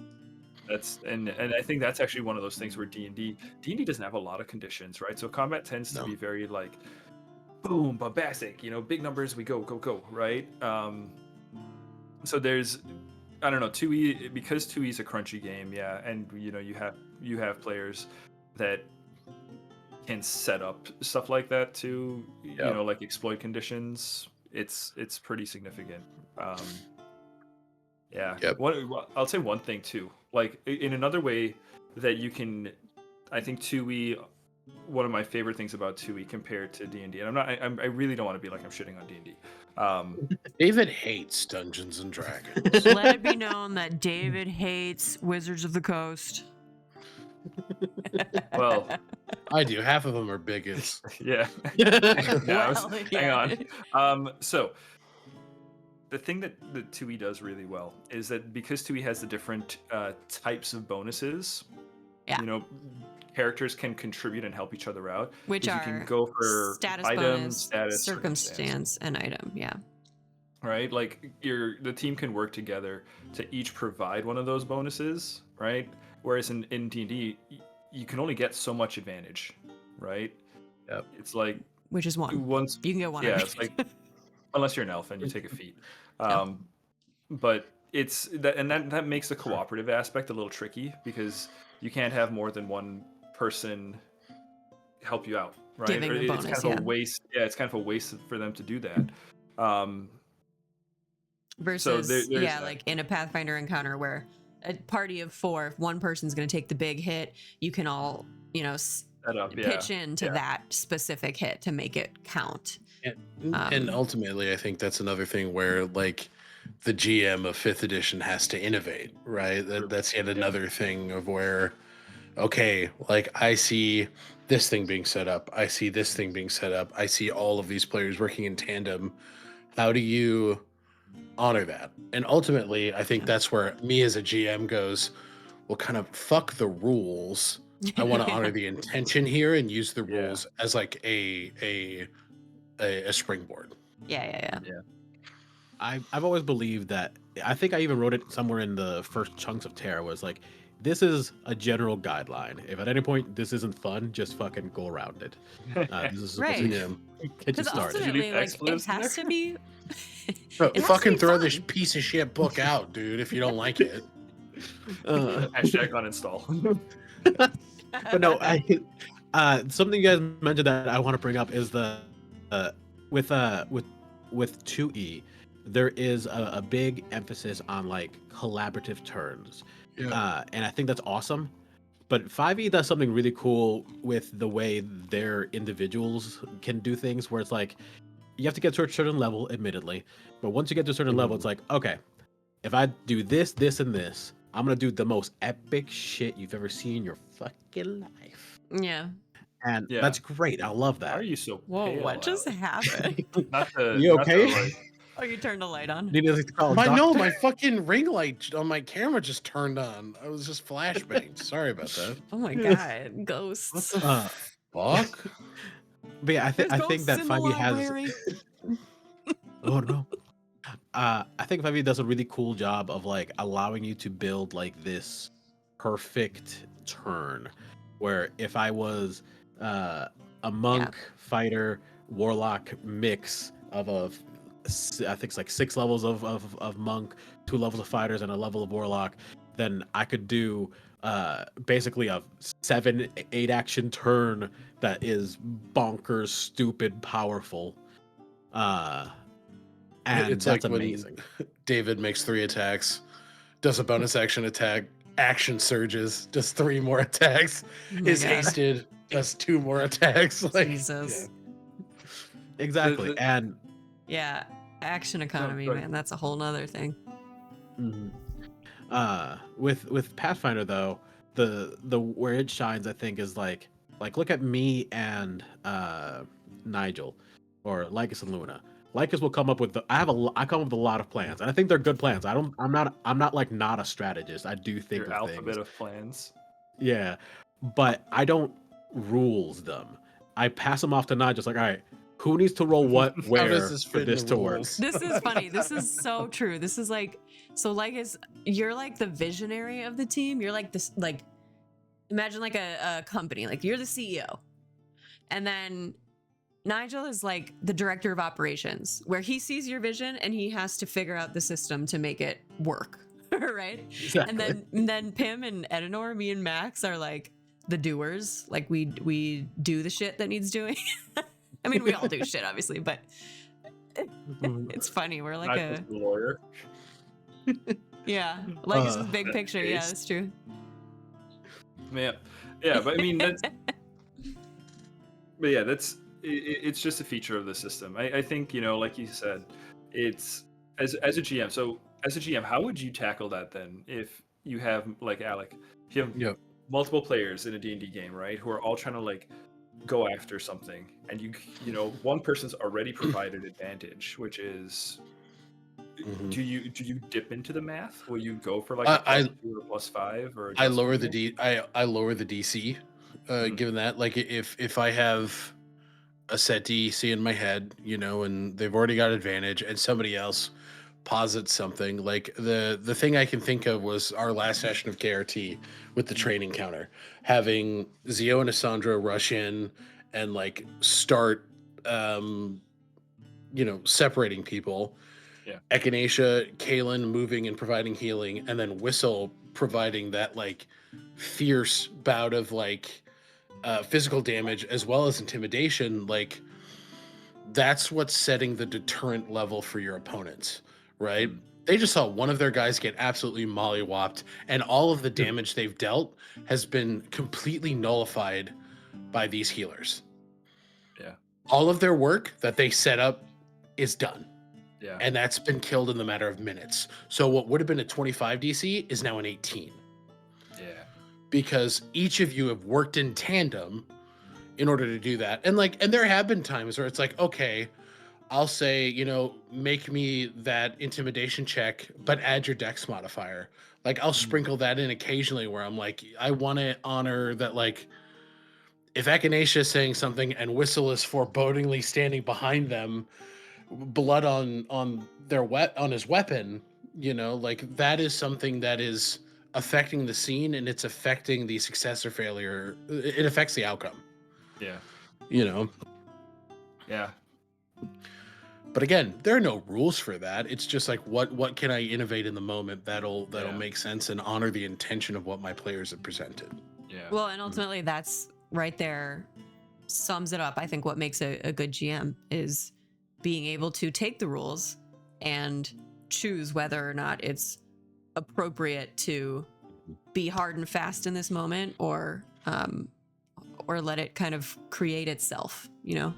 Speaker 3: And I think that's actually one of those things where D&D doesn't have a lot of conditions, right? So combat tends to be very like boom, bombastic, big numbers, we go, right? So there's, I don't know, 2e, because 2e is a crunchy game, and you have players that can set up stuff like that to like exploit conditions. It's pretty significant. I'll say one thing too, like in another way that you can, I think 2e, one of my favorite things about 2e compared to D&D, and I really don't want to be like I'm shitting on D&D.
Speaker 2: David hates Dungeons and Dragons.
Speaker 1: Let it be known that David hates Wizards of the Coast.
Speaker 3: Well,
Speaker 2: I do. Half of them are bigots.
Speaker 3: Yeah. Hang on. So the thing that the 2e does really well is that because 2e has the different types of bonuses, characters can contribute and help each other out.
Speaker 1: Which are,
Speaker 3: you can go for
Speaker 1: status
Speaker 3: item,
Speaker 1: bonus,
Speaker 3: status,
Speaker 1: circumstance, and item. Yeah.
Speaker 3: Right, like the team can work together to each provide one of those bonuses, right? Whereas in D&D, you can only get so much advantage, right?
Speaker 2: Yep.
Speaker 3: It's like
Speaker 1: which is one. You can get one.
Speaker 3: Yeah, it's like unless you're an elf and you take a feat. But it's that, and that makes the cooperative aspect a little tricky because you can't have more than one person help you out, right?
Speaker 1: Giving a bonus,
Speaker 3: it's kind of a waste. Yeah, it's kind of a waste for them to do that.
Speaker 1: Versus, like in a Pathfinder encounter where a party of 4, if one person's going to take the big hit, you can all, pitch into that specific hit to make it count.
Speaker 2: And ultimately, I think that's another thing where, like, the GM of 5th edition has to innovate, right? That's yet another thing of where, okay, like, I see this thing being set up. I see this thing being set up. I see all of these players working in tandem. How do you honor that? And ultimately, I think that's where me as a GM goes, well, kind of fuck the rules. I want to honor the intention here and use the rules as like a springboard.
Speaker 1: Yeah.
Speaker 4: I've always believed that. I think I even wrote it somewhere in the first chunks of Terra, was like, this is a general guideline. If at any point this isn't fun, just fucking go around it. This is
Speaker 1: right.
Speaker 4: Get you started.
Speaker 1: Ultimately, like, it has to be has
Speaker 2: Fucking
Speaker 1: to be
Speaker 2: throw this
Speaker 1: fun.
Speaker 2: piece of shit book out, dude, if you don't like it.
Speaker 3: Hashtag uninstall.
Speaker 4: But no, something you guys mentioned that I want to bring up is the uh, with uh with with 2E, there is a big emphasis on like collaborative turns,
Speaker 2: Yeah.
Speaker 4: and I think that's awesome. But 5E does something really cool with the way their individuals can do things, where it's like you have to get to a certain level, admittedly, but once you get to a certain level, it's like, okay, if I do this, this, and this, I'm gonna do the most epic shit you've ever seen in your fucking life.
Speaker 1: Yeah.
Speaker 4: And
Speaker 3: Yeah.
Speaker 4: that's great. I love
Speaker 3: Why are
Speaker 4: that.
Speaker 3: you so
Speaker 1: Whoa,
Speaker 3: pale?
Speaker 1: what just
Speaker 3: Alex?
Speaker 1: happened?
Speaker 3: Not the
Speaker 4: You
Speaker 3: not the,
Speaker 4: okay?
Speaker 3: like
Speaker 1: Oh, you turned the light on.
Speaker 4: Need to call a
Speaker 2: My
Speaker 4: doctor?
Speaker 2: my fucking ring light on my camera just turned on. I was just flashbanged. Sorry about that.
Speaker 1: Oh my god, ghosts.
Speaker 4: Uh,
Speaker 2: Fuck.
Speaker 4: but yeah,
Speaker 1: There's
Speaker 4: I think
Speaker 1: ghosts
Speaker 4: that
Speaker 1: in the
Speaker 4: 5e has.
Speaker 1: library.
Speaker 4: Oh no. I think 5e does a really cool job of like allowing you to build like this perfect turn, where if I was a monk, fighter, warlock mix of I think it's like 6 levels of monk, 2 levels of fighters, and a level of warlock, then I could do basically a 7-8 action turn that is bonkers, stupid, powerful. And
Speaker 2: It's
Speaker 4: that's
Speaker 2: like when
Speaker 4: amazing.
Speaker 2: David makes 3 attacks, does a bonus action attack, action surges, does 3 more attacks,
Speaker 1: Oh my
Speaker 2: is
Speaker 1: God.
Speaker 2: hasted, does 2 more attacks. Like,
Speaker 1: Jesus.
Speaker 4: Exactly.
Speaker 3: The-
Speaker 4: And
Speaker 1: Yeah. Action economy,
Speaker 3: go ahead.
Speaker 1: man. That's a whole nother thing.
Speaker 4: mhm. With Pathfinder though, the where it shines, I think, is like look at me and Nigel, or Lycus and Luna. Lycus will come up with I come up with a lot of plans, and I think they're good plans. I'm not like not a strategist. I do think
Speaker 3: your
Speaker 4: of
Speaker 3: alphabet
Speaker 4: things.
Speaker 3: of plans.
Speaker 4: Yeah, but I don't rules them. I pass them off to Nigel. Just like, all right, who needs to roll what
Speaker 2: how
Speaker 4: where
Speaker 2: does this
Speaker 4: for
Speaker 2: fit in
Speaker 4: this
Speaker 2: the
Speaker 4: to work?
Speaker 2: rules?
Speaker 1: This is funny. This is so true. This is like, so Lycus, you're like the visionary of the team. You're like this, like, imagine like a company, like you're the CEO. And then Nigel is like the director of operations, where he sees your vision and he has to figure out the system to make it work. Right.
Speaker 4: Exactly.
Speaker 1: And then Pim and Edenor, me and Max, are like the doers. Like we do the shit that needs doing. I mean, we all do shit, obviously, but
Speaker 4: Mhm.
Speaker 1: it's funny. We're like
Speaker 3: Not
Speaker 1: a
Speaker 3: just the lawyer.
Speaker 1: yeah, like it's
Speaker 4: Uh,
Speaker 1: just big
Speaker 3: That's
Speaker 1: picture.
Speaker 3: the
Speaker 1: Yeah,
Speaker 3: case.
Speaker 1: that's true.
Speaker 3: Yeah, yeah, but I mean it's just a feature of the system. I think, like you said, it's as a GM. So as a GM, how would you tackle that then if you have, like Alec, if you have
Speaker 2: Yep.
Speaker 3: multiple players in a D&D game, right, who are all trying to like go after something, and one person's already provided advantage, which is,
Speaker 2: Mhm.
Speaker 3: do you dip into the math? Will you go for like
Speaker 2: I-
Speaker 3: a +2 or +5 or
Speaker 2: I
Speaker 3: adjust
Speaker 2: lower
Speaker 3: from
Speaker 2: the
Speaker 3: there?
Speaker 2: I lower the DC,
Speaker 3: Mhm.
Speaker 2: given that, like, if I have a set DC in my head, and they've already got advantage, and somebody else posits something, like the thing I can think of was our last session of KRT with the training counter, having Zio and Asandra rush in and like start separating people.
Speaker 3: Yeah.
Speaker 2: Echinacea, Kalen moving and providing healing, and then Whistle providing that like fierce bout of like physical damage as well as intimidation. Like, that's what's setting the deterrent level for your opponents, right?
Speaker 3: Mm.
Speaker 2: They just saw one of their guys get absolutely mollywopped, and all of the damage they've dealt has been completely nullified by these healers.
Speaker 3: Yeah.
Speaker 2: All of their work that they set up is done.
Speaker 3: Yeah.
Speaker 2: And that's been killed in the matter of minutes. So what would have been a 25 DC is now an 18.
Speaker 3: Yeah.
Speaker 2: Because each of you have worked in tandem in order to do that. And there have been times where it's like, okay, I'll say, make me that intimidation check, but add your dex modifier. Like, I'll sprinkle that in occasionally where I'm like, I want to honor that, like, if Echinacea is saying something and Whistle is forebodingly standing behind them, blood on his weapon, like, that is something that is affecting the scene, and it's affecting the success or failure. It affects the outcome.
Speaker 3: Yeah.
Speaker 2: you know
Speaker 3: Yeah.
Speaker 2: But again, there are no rules for that. It's just like what can I innovate in the moment that'll make sense and honor the intention of what my players have presented.
Speaker 3: Yeah.
Speaker 1: Well, and ultimately, that's right there sums it up. I think what makes a good GM is being able to take the rules and choose whether or not it's appropriate to be hard and fast in this moment, or let it kind of create itself. You know,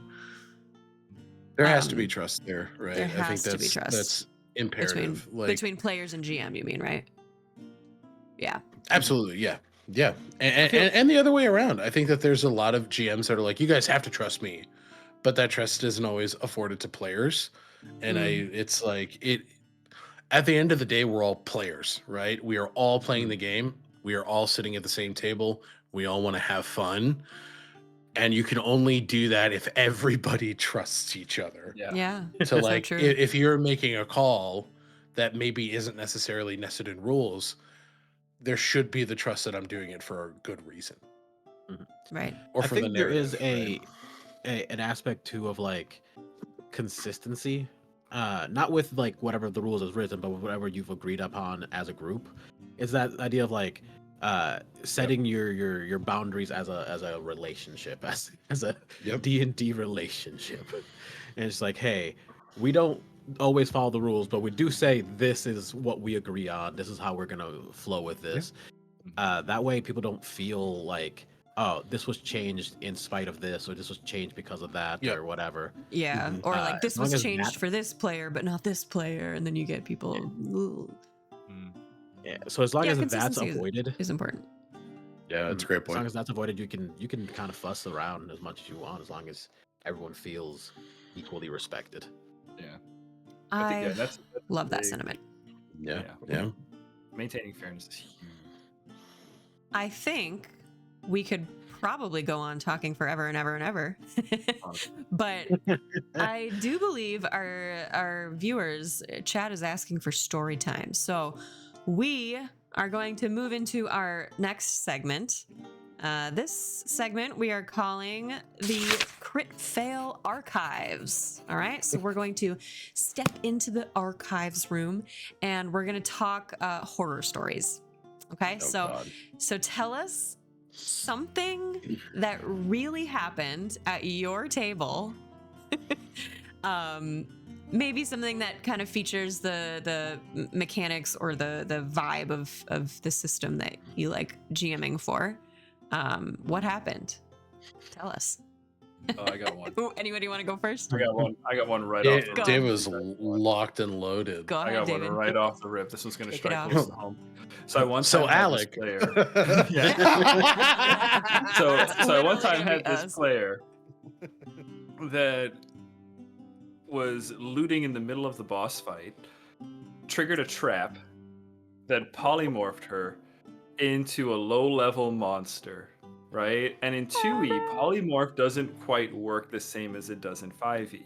Speaker 2: There has to be trust there, right?
Speaker 1: There
Speaker 2: I think
Speaker 1: has to be trust
Speaker 2: that's imperative.
Speaker 1: between players and GM. You mean, right? Yeah.
Speaker 2: Absolutely, yeah. Yeah. And the other way around. I think that there's a lot of GMs that are like, you guys have to trust me. But that trust isn't always afforded to players. And it's like at the end of the day, we're all players, right? We are all playing the game. We are all sitting at the same table. We all want to have fun. And you can only do that if everybody trusts each other.
Speaker 1: Yeah.
Speaker 2: So like
Speaker 1: true.
Speaker 2: if you're making a call that maybe isn't necessarily nested in rules, there should be the trust that I'm doing it for a good reason.
Speaker 1: Right.
Speaker 2: Or
Speaker 4: I
Speaker 2: for
Speaker 4: think
Speaker 2: the
Speaker 4: there
Speaker 2: narrative,
Speaker 4: is
Speaker 2: right?
Speaker 4: an aspect too of like consistency, not with like whatever the rules is written, but with whatever you've agreed upon as a group. Is that idea of like setting your boundaries as a relationship, as a D&D relationship. And it's like, hey, we don't always follow the rules, but we do say this is what we agree on. This is how we're gonna flow with this. That way people don't feel like, oh, this was changed in spite of this, or this was changed because of that, or whatever.
Speaker 1: Yeah. Or like this
Speaker 4: as long
Speaker 1: was
Speaker 4: as
Speaker 1: changed
Speaker 4: that-
Speaker 1: for this player, but not this player, and then you get people. "Ooh."
Speaker 4: Yeah. So as long as that's
Speaker 1: consistency
Speaker 4: avoided,
Speaker 1: is important.
Speaker 2: Yeah, that's a great
Speaker 4: as long
Speaker 2: point.
Speaker 4: as that's avoided, you can kind of fuss around as much as you want, as long as everyone feels equally respected.
Speaker 3: Yeah.
Speaker 1: I
Speaker 3: think, that's
Speaker 1: love that
Speaker 3: big.
Speaker 1: sentiment.
Speaker 2: Yeah.
Speaker 3: Maintaining fairness is huge.
Speaker 1: I think we could probably go on talking forever and ever and ever. But I do believe our viewers, chat is asking for story time. So we are going to move into our next segment. This segment we are calling the Crit Fail Archives. All right, so we're going to step into the archives room and we're going to talk horror stories. Okay, so tell us something that really happened at your table. Maybe something that kind of features the mechanics or the vibe of the system that you like GMing for. What happened? Tell us.
Speaker 3: Oh, I got one.
Speaker 1: Anybody want to go first?
Speaker 3: I got one right off the rip.
Speaker 2: Dave was locked and loaded.
Speaker 1: Go
Speaker 3: I
Speaker 1: ahead,
Speaker 3: got
Speaker 1: David.
Speaker 3: one right off the rip. This one's going to
Speaker 1: Kick it
Speaker 3: strike
Speaker 1: off.
Speaker 3: close to home. So I one time had
Speaker 2: Alec.
Speaker 3: this player. Yeah. So I one time had this player that was looting in the middle of the boss fight, triggered a trap that polymorphed her into a low-level monster, right? And in 2e, polymorph doesn't quite work the same as it does in 5e,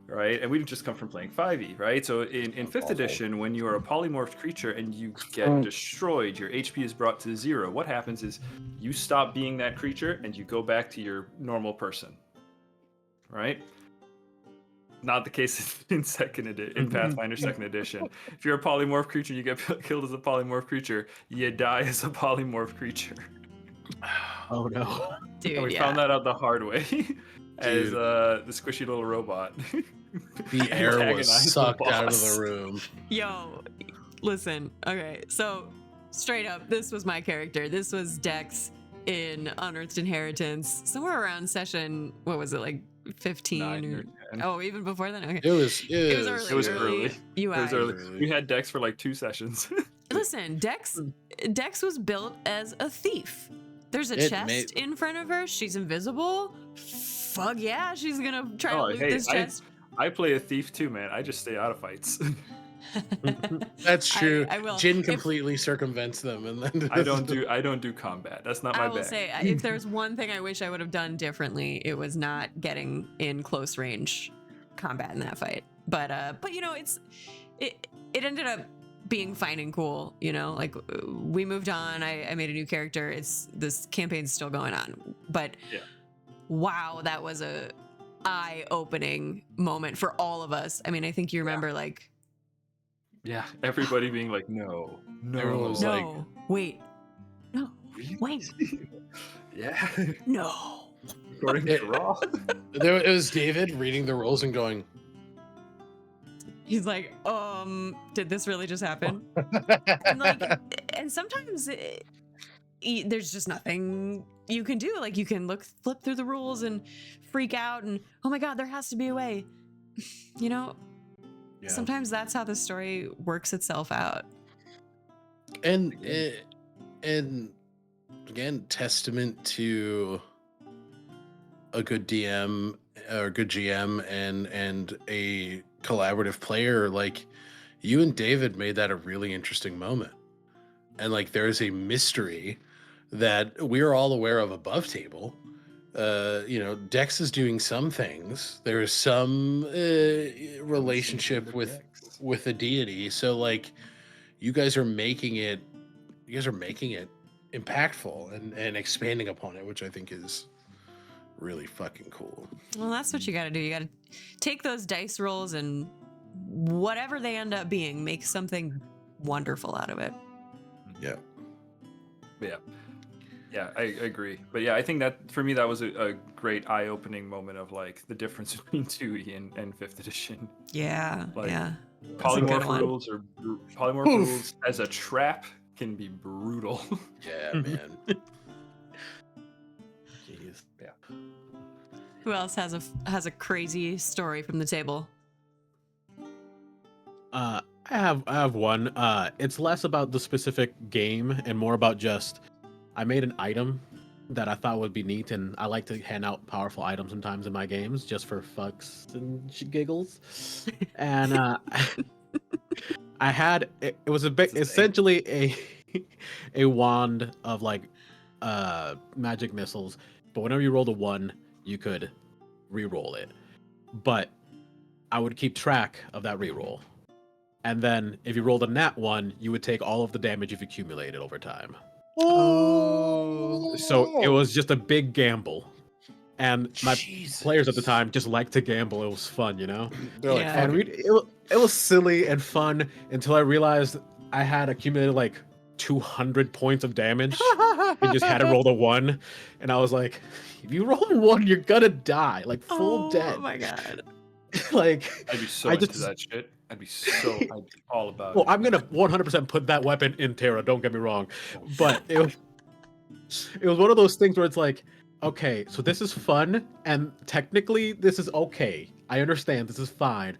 Speaker 3: right? And we've just come from playing 5e, right? So in 5th edition, when you are a polymorphed creature and you get destroyed, your HP is brought to 0. What happens is you stop being that creature and you go back to your normal person, right? Not the case in Pathfinder 2nd edition. If you're a polymorph creature, you get killed as a polymorph creature, you die as a polymorph creature.
Speaker 4: Oh no.
Speaker 1: Dude,
Speaker 3: And we found that out the hard way as the squishy little robot.
Speaker 2: The air was
Speaker 3: antagonized the
Speaker 2: sucked out of
Speaker 3: boss.
Speaker 2: the room.
Speaker 1: Yo, listen. Okay, so straight up, this was my character. This was Dex in Unearthed Inheritance, somewhere around session. What was it, like 15?
Speaker 3: 9 or 10.
Speaker 1: Oh, even before then. Okay.
Speaker 2: It was
Speaker 1: early.
Speaker 3: It was early.
Speaker 1: UI.
Speaker 3: It was early. We had Dex for like 2 sessions.
Speaker 1: Listen, Dex was built as a thief. There's a chest in front of her. She's invisible. Fuck yeah, she's gonna try to loot this chest.
Speaker 3: I play a thief too, man. I just stay out of fights.
Speaker 2: That's true.
Speaker 1: I will.
Speaker 2: Jin completely circumvents them, and then
Speaker 3: I don't do combat. That's not my bag.
Speaker 1: I will say, if there's one thing I wish I would have done differently, it was not getting in close range combat in that fight. But you know, it ended up being fine and cool. You know, like we moved on. I made a new character. This campaign's still going on. But wow, that was a eye-opening moment for all of us. I mean, I think you remember like,
Speaker 3: Yeah, everybody being like, no,
Speaker 2: Everyone was
Speaker 3: no,
Speaker 2: like,
Speaker 1: no, wait, no,
Speaker 3: really?
Speaker 1: wait,
Speaker 3: Yeah,
Speaker 1: no.
Speaker 3: according to Raw.
Speaker 2: it was David reading the rules and going,
Speaker 1: He's like, did this really just happen? And like, and sometimes there's just nothing you can do. Like you can flip through the rules and freak out and, oh my God, there has to be a way. You know,
Speaker 2: yeah.
Speaker 1: sometimes that's how the story works itself out.
Speaker 2: And again, testament to a good DM or a good GM and a collaborative player. Like you and David made that a really interesting moment. And like there's a mystery that we're all aware of above table. Dex is doing some things. There is some relationship with a deity. So like you guys are making it impactful and expanding upon it, which I think is really fucking cool.
Speaker 1: Well, that's what you got to do. You got to take those dice rolls and whatever they end up being, make something wonderful out of it.
Speaker 2: Yeah.
Speaker 3: Yeah, I agree. But yeah, I think that for me that was a great eye-opening moment of like the difference between 2E and 5th edition.
Speaker 1: Yeah,
Speaker 3: Like,
Speaker 1: yeah. That's a good
Speaker 3: Polymorph
Speaker 1: one.
Speaker 3: rules or polymorph rules as a trap can be brutal.
Speaker 2: Yeah, man. Jeez.
Speaker 3: Yeah.
Speaker 1: Who else has a crazy story from the table?
Speaker 4: I have one. It's less about the specific game and more about just I made an item that I thought would be neat, and I like to hand out powerful items sometimes in my games just for fucks and giggles. And I had it was a bit essentially a wand of like magic missiles, but whenever you rolled a 1, you could re-roll it. But I would keep track of that re-roll. And then if you rolled a nat 1, you would take all of the damage you've accumulated over time.
Speaker 1: Oh.
Speaker 4: So it was just a big gamble. And my
Speaker 2: Jesus.
Speaker 4: players at the time just liked to gamble. It was fun, you know?
Speaker 2: They're like,
Speaker 1: Yeah.
Speaker 2: fuck
Speaker 4: And
Speaker 2: it.
Speaker 4: it was silly and fun until I realized I had accumulated like 200 points of damage and just had to roll the 1. And I was like, if you roll a 1, you're gonna die. Like full dead.
Speaker 1: Oh my God.
Speaker 4: Like
Speaker 3: I'd be so
Speaker 4: I
Speaker 3: into
Speaker 4: just-
Speaker 3: that shit. I'd be all about
Speaker 4: Well,
Speaker 3: it.
Speaker 4: I'm gonna 100% put that weapon in Terra. Don't get me wrong, but it was one of those things where it's like, okay, so this is fun, and technically this is okay. I understand this is fine.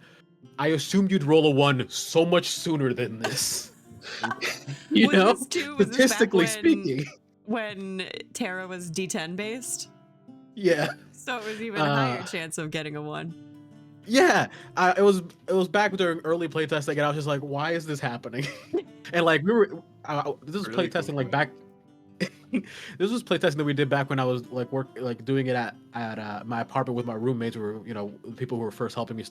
Speaker 4: I assumed you'd roll a 1 so much sooner than this. You
Speaker 1: Was
Speaker 4: know,
Speaker 1: this too? Was this back
Speaker 4: statistically
Speaker 1: when-
Speaker 4: speaking.
Speaker 1: When Terra was D10 based?
Speaker 4: Yeah,
Speaker 1: So it was even a higher chance of getting a 1.
Speaker 4: yeah. It was back during early playtesting, and I was just like, why is this happening? And like this was
Speaker 3: Really
Speaker 4: playtesting
Speaker 3: cool
Speaker 4: like
Speaker 3: point.
Speaker 4: back. This was playtesting that we did back when I was like doing it at my apartment with my roommates, who were the people who were first helping me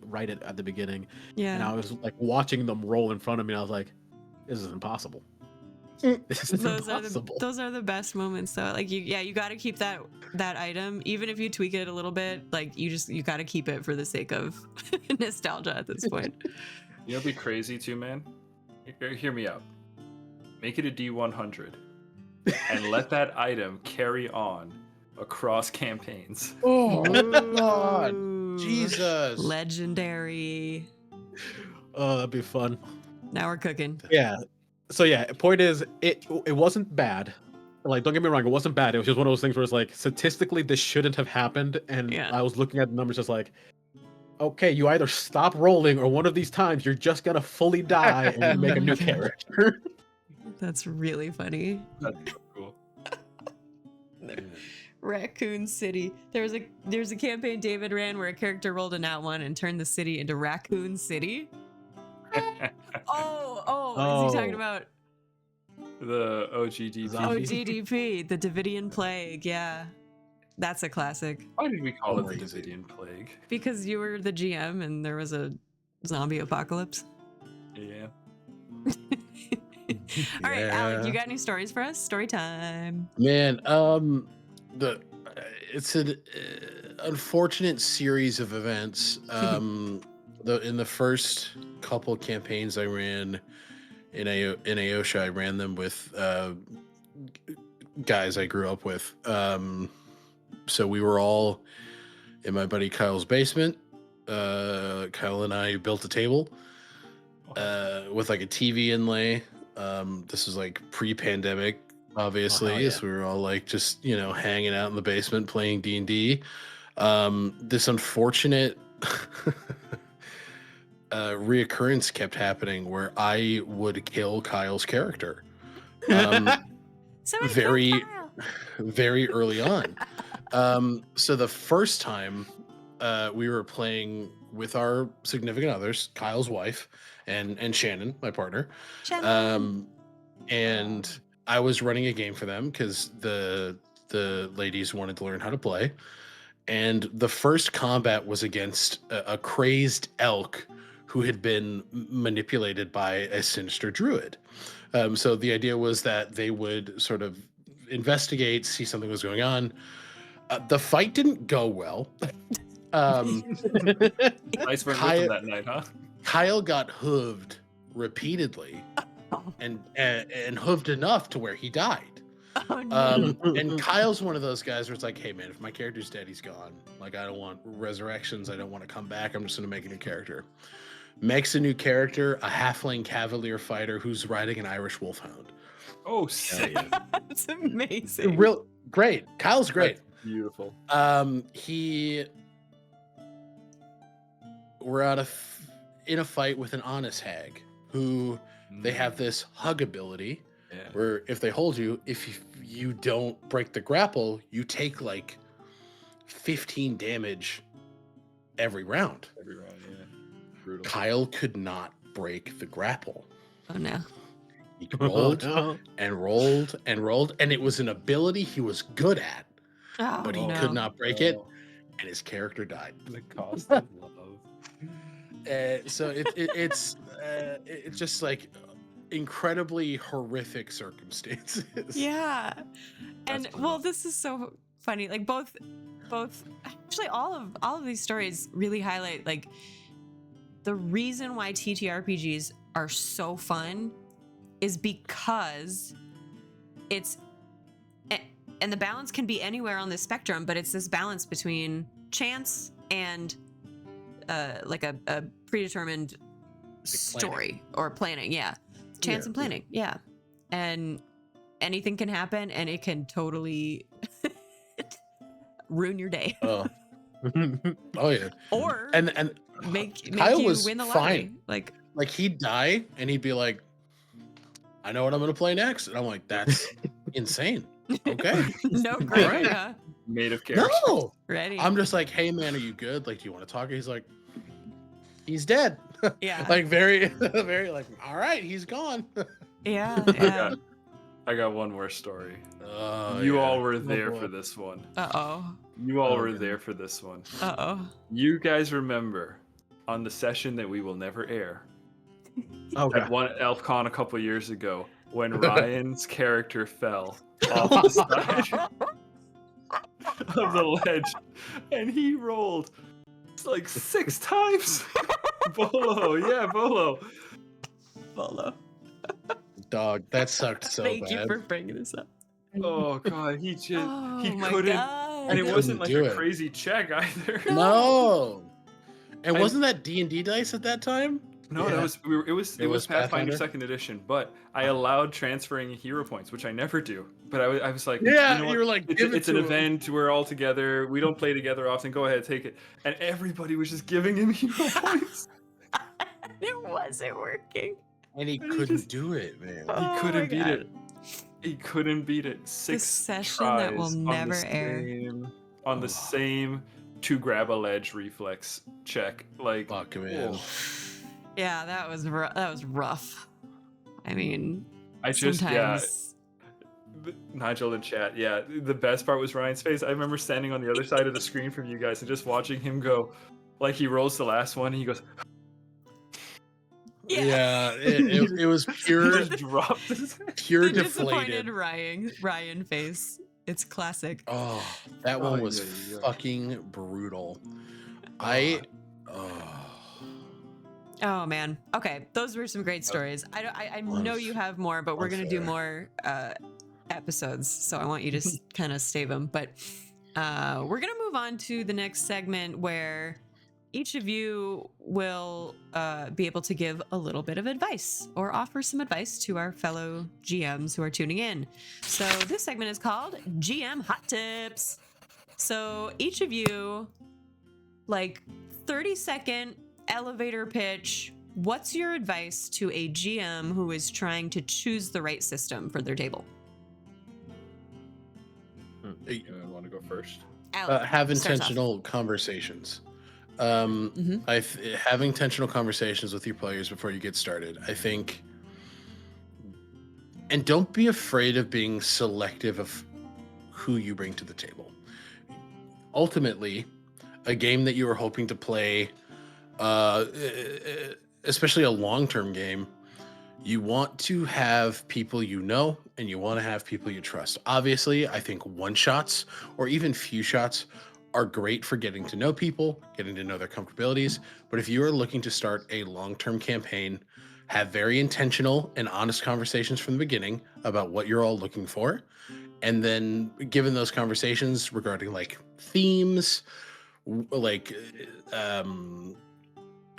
Speaker 4: write it at the beginning. And I
Speaker 1: Yeah.
Speaker 4: was like watching them roll in front of me, and I was like, this is impossible. This is impossible.
Speaker 1: Those are the best moments though. Like you got to keep that item, even if you tweak it a little bit. Like you got to keep it for the sake of nostalgia at this point.
Speaker 3: You know, it'd be crazy too, man. Hear me out. Make it a D100, and let that item carry on across campaigns.
Speaker 2: Oh God.
Speaker 1: Ooh,
Speaker 2: Jesus.
Speaker 1: legendary.
Speaker 4: Oh, that'd be fun.
Speaker 1: Now we're cooking.
Speaker 4: Yeah. So yeah, point is, it wasn't bad. Like, don't get me wrong, it wasn't bad. It was just one of those things where it's like, statistically, this shouldn't have happened. And
Speaker 1: Yeah.
Speaker 4: I was looking at the numbers, just like, okay, you either stop rolling, or one of these times you're just gonna fully die and you make a
Speaker 1: Oh my
Speaker 4: new
Speaker 1: God.
Speaker 4: character.
Speaker 1: That's really funny.
Speaker 3: That's so cool.
Speaker 1: Raccoon City. There's a campaign David ran where a character rolled a nat 1 and turned the city into Raccoon City. Is he talking about
Speaker 3: The OGDP.
Speaker 4: Zombie.
Speaker 1: OGDP, the Davidian Plague? Yeah, that's a classic.
Speaker 3: Why did we call it the
Speaker 2: Crazy.
Speaker 3: Davidian Plague?
Speaker 1: Because you were the GM and there was a zombie apocalypse.
Speaker 3: Yeah.
Speaker 1: All right, Alec,
Speaker 2: Yeah.
Speaker 1: you got any stories for us? Story time.
Speaker 2: Man, it's an unfortunate series of events. In the first couple campaigns I ran in Aosha, I ran them with guys I grew up with. So we were all in my buddy Kyle's basement. Kyle and I built a table with like a TV inlay. This was like pre-pandemic, obviously.
Speaker 4: yeah.
Speaker 2: So we were all like just hanging out in the basement playing D&D. This unfortunate reoccurrence kept happening where I would kill Kyle's character.
Speaker 1: Somebody
Speaker 2: very
Speaker 1: kill Kyle.
Speaker 2: very early on. So the first time we were playing with our significant others, Kyle's wife and Shannon, my partner.
Speaker 1: Shannon.
Speaker 2: And I was running a game for them because the ladies wanted to learn how to play. And the first combat was against a crazed elk who had been manipulated by a sinister druid. So the idea was that they would sort of investigate, see something was going on. The fight didn't go well.
Speaker 3: Nice for that night, huh?
Speaker 2: Kyle got hooved repeatedly, and hooved enough to where he died.
Speaker 1: Oh, no.
Speaker 2: And Kyle's one of those guys where it's like, hey man, if my character's dead, he's gone. Like, I don't want resurrections. I don't want to come back. I'm just going to make a new character. Makes a new character, a halfling cavalier fighter who's riding an Irish wolfhound.
Speaker 3: Oh, sick.
Speaker 1: That's amazing.
Speaker 2: Real great. Kyle's great.
Speaker 3: That's beautiful.
Speaker 2: We're in a fight with an honest hag who they have this hug ability.
Speaker 3: Yeah.
Speaker 2: Where if they hold you, if you don't break the grapple, you take like 15 damage every round.
Speaker 3: Every round, yeah. Brutal.
Speaker 2: Kyle could not break the grapple.
Speaker 1: Oh no.
Speaker 2: He rolled and rolled and rolled, and it was an ability he was good at,
Speaker 1: Oh,
Speaker 2: but he
Speaker 1: no.
Speaker 2: could not break it, and his character died.
Speaker 3: The cost of love.
Speaker 2: So it's just like incredibly horrific circumstances.
Speaker 1: Yeah. And
Speaker 3: That's
Speaker 1: well, this is so funny. Like both actually all of these stories really highlight like the reason why TTRPGs are so fun is because it's and the balance can be anywhere on the spectrum, but it's this balance between chance and like a predetermined story or planning. Yeah. Chance and planning. Yeah. And anything can happen and it can totally ruin your day.
Speaker 2: Oh yeah.
Speaker 1: Or
Speaker 2: And
Speaker 1: make
Speaker 2: Kyle
Speaker 1: you
Speaker 2: was
Speaker 1: win the lottery.
Speaker 2: fine. Like he'd die and he'd be like, I know what I'm gonna play next. And I'm like, that's insane. Okay.
Speaker 1: No, great.
Speaker 2: Right.
Speaker 1: Yeah.
Speaker 3: Made of character.
Speaker 2: No.
Speaker 1: Ready.
Speaker 2: I'm just like, hey man, are you good? Like, do you want to talk? He's like, he's dead.
Speaker 1: Yeah.
Speaker 2: Like very, very like, all right, he's gone.
Speaker 1: Yeah. Yeah.
Speaker 3: I got one more story.
Speaker 2: Oh,
Speaker 3: You
Speaker 2: yeah.
Speaker 3: all were there
Speaker 2: boy.
Speaker 3: for this one.
Speaker 1: Uh-oh.
Speaker 3: You all
Speaker 2: Oh,
Speaker 3: were
Speaker 2: goodness.
Speaker 3: there for this one.
Speaker 1: Uh-oh.
Speaker 3: You guys remember on the session that we will never air
Speaker 4: Oh
Speaker 3: at
Speaker 4: god.
Speaker 3: one ElfCon a couple years ago when Ryan's character fell off the side of the ledge and he rolled like 6 times. Bolo, yeah, Bolo.
Speaker 1: Bolo.
Speaker 2: Dog, that sucked so
Speaker 1: Thank
Speaker 2: bad.
Speaker 1: you for bringing this up.
Speaker 3: Oh god, he just
Speaker 1: Oh
Speaker 3: he
Speaker 1: my
Speaker 3: couldn't,
Speaker 1: God.
Speaker 3: and it
Speaker 2: Couldn't
Speaker 3: wasn't like
Speaker 2: do
Speaker 3: a
Speaker 2: it.
Speaker 3: crazy check either.
Speaker 2: No. And
Speaker 3: I-
Speaker 2: wasn't that D&D dice at that time?
Speaker 3: No,
Speaker 2: Yeah.
Speaker 3: it was
Speaker 2: It was
Speaker 3: Pathfinder
Speaker 2: Pathfinder?
Speaker 3: 2nd edition, but I allowed transferring hero points, which I never do. But I was like,
Speaker 2: Yeah,
Speaker 3: you know
Speaker 2: you
Speaker 3: what?
Speaker 2: were like,
Speaker 3: it's,
Speaker 2: give it
Speaker 3: it's an
Speaker 2: to him.
Speaker 3: event. We're all together. We don't play together often. Go ahead, take it. And everybody was just giving him hero points.
Speaker 1: It wasn't working.
Speaker 2: And he
Speaker 3: And he
Speaker 2: couldn't
Speaker 3: just-
Speaker 2: do it, man.
Speaker 1: Oh
Speaker 3: He
Speaker 1: my
Speaker 3: couldn't beat
Speaker 1: God.
Speaker 3: it. He couldn't beat it. 6
Speaker 1: session that will
Speaker 3: tries on
Speaker 1: never
Speaker 3: the
Speaker 1: air.
Speaker 3: same, on the
Speaker 2: Oh.
Speaker 3: same to grab a ledge reflex check. Like,
Speaker 2: Fuck, man.
Speaker 3: oh.
Speaker 1: Yeah, that was rough. I mean,
Speaker 3: I just
Speaker 1: sometimes
Speaker 3: Nigel in chat, yeah. The best part was Ryan's face. I remember standing on the other side of the screen from you guys and just watching him go, like he rolls the last one and he goes,
Speaker 1: yeah.
Speaker 2: It was
Speaker 3: he
Speaker 2: pure
Speaker 3: just dropped his head.
Speaker 2: pure
Speaker 1: The disappointed
Speaker 2: deflated.
Speaker 1: Ryan face. It's classic.
Speaker 2: Oh, that one was fucking brutal.
Speaker 1: Oh man. Okay, those were some great stories. I know you have more, but we're gonna do more episodes, so I want you to kind of save them. But we're gonna move on to the next segment where each of you will be able to give a little bit of advice or offer some advice to our fellow GMs who are tuning in. So this segment is called GM Hot Tips. So each of you, like 30-second elevator pitch. What's your advice to a GM who is trying to choose the right system for their table?
Speaker 3: You want to go first?
Speaker 2: Have intentional conversations. Have intentional conversations with your players before you get started. I think, and don't be afraid of being selective of who you bring to the table. Ultimately, a game that you are hoping to play, especially a long-term game, you want to have people you know, and you want to have people you trust. Obviously, I think one-shots or even few shots are great for getting to know people, getting to know their comfortabilities. But if you are looking to start a long-term campaign, have very intentional and honest conversations from the beginning about what you're all looking for. And then given those conversations regarding like themes, like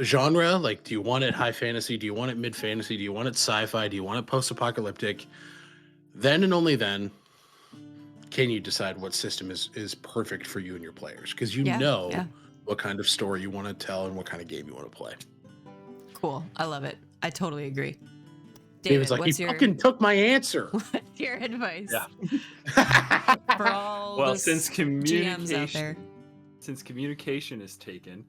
Speaker 2: genre, like do you want it high fantasy, do you want it mid fantasy, do you want it sci-fi, do you want it post-apocalyptic, then and only then can you decide what system is perfect for you and your players, because you know what kind of story you want to tell and what kind of game you want to play.
Speaker 1: Cool. I love it. I totally agree.
Speaker 2: David's like, he fucking took my answer.
Speaker 1: What's your advice?
Speaker 2: Yeah.
Speaker 1: For all
Speaker 3: well,
Speaker 1: the
Speaker 3: since
Speaker 1: GMs out there.
Speaker 3: Since communication is taken,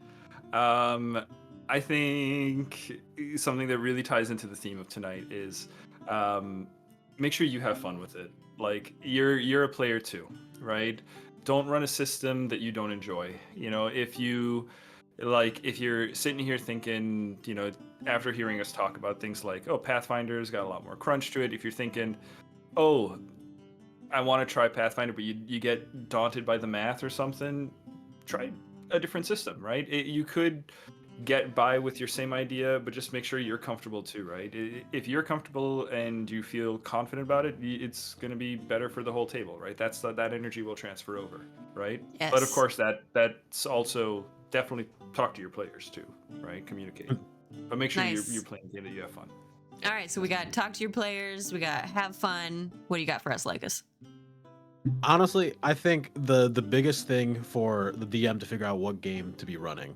Speaker 3: I think something that really ties into the theme of tonight is make sure you have fun with it. Like you're a player too, right? Don't run a system that you don't enjoy. You know, if you're sitting here thinking, you know, after hearing us talk about things like, oh, Pathfinder's got a lot more crunch to it. If you're thinking, oh, I want to try Pathfinder, but you get daunted by the math or something, try a different system, right? You could get by with your same idea, but just make sure you're comfortable too, right? If you're comfortable and you feel confident about it, it's going to be better for the whole table, right? That energy will transfer over, right?
Speaker 1: Yes.
Speaker 3: But of course, that's also definitely talk to your players too, right? Communicate, but make sure you're playing a game that you have fun.
Speaker 1: All right, so we got talk to your players, we got have fun. What do you got for us, Lycus?
Speaker 4: Honestly, I think the biggest thing for the DM to figure out what game to be running,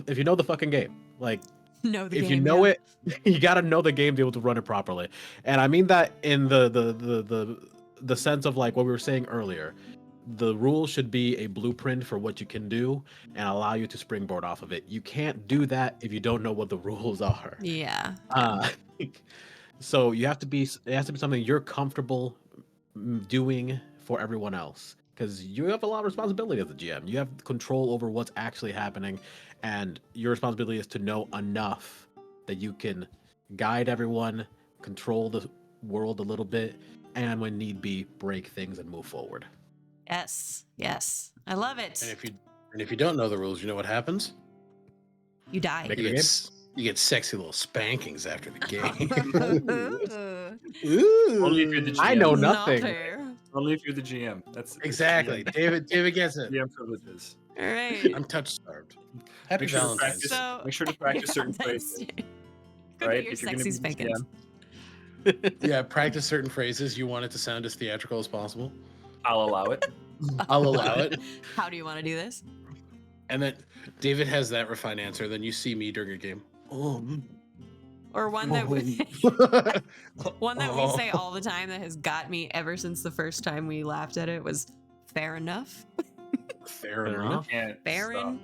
Speaker 4: if you know the fucking game, like if you know it, you gotta know the game to be able to run it properly. And I mean that in the sense of like what we were saying earlier. The rules should be a blueprint for what you can do and allow you to springboard off of it. You can't do that if you don't know what the rules are.
Speaker 1: Yeah.
Speaker 4: So it has to be something you're comfortable doing for everyone else, because you have a lot of responsibility as a GM. You have control over what's actually happening, and your responsibility is to know enough that you can guide everyone, control the world a little bit, and when need be, break things and move forward.
Speaker 1: Yes, I love it.
Speaker 2: And if you don't know the rules, you know what happens?
Speaker 1: You die.
Speaker 2: You get sexy little spankings after the game.
Speaker 3: Ooh. Only if you're the GM.
Speaker 4: I know nothing.
Speaker 3: Only if you're the GM. That's
Speaker 2: exactly. David gets it.
Speaker 3: GM privileges.
Speaker 1: All right.
Speaker 2: I'm touch starved. Happy Valentine's.
Speaker 3: Make sure to practice certain phrases. Right?
Speaker 1: Your sexy spankings.
Speaker 2: Yeah, practice certain phrases. You want it to sound as theatrical as possible.
Speaker 3: I'll allow it.
Speaker 2: I'll allow it.
Speaker 1: How do you want to do this?
Speaker 2: And then David has that refined answer. Then you see me during a game.
Speaker 1: Or one that we say all the time that has got me ever since the first time we laughed at it was fair enough.
Speaker 2: Fair enough.
Speaker 1: Fair enough.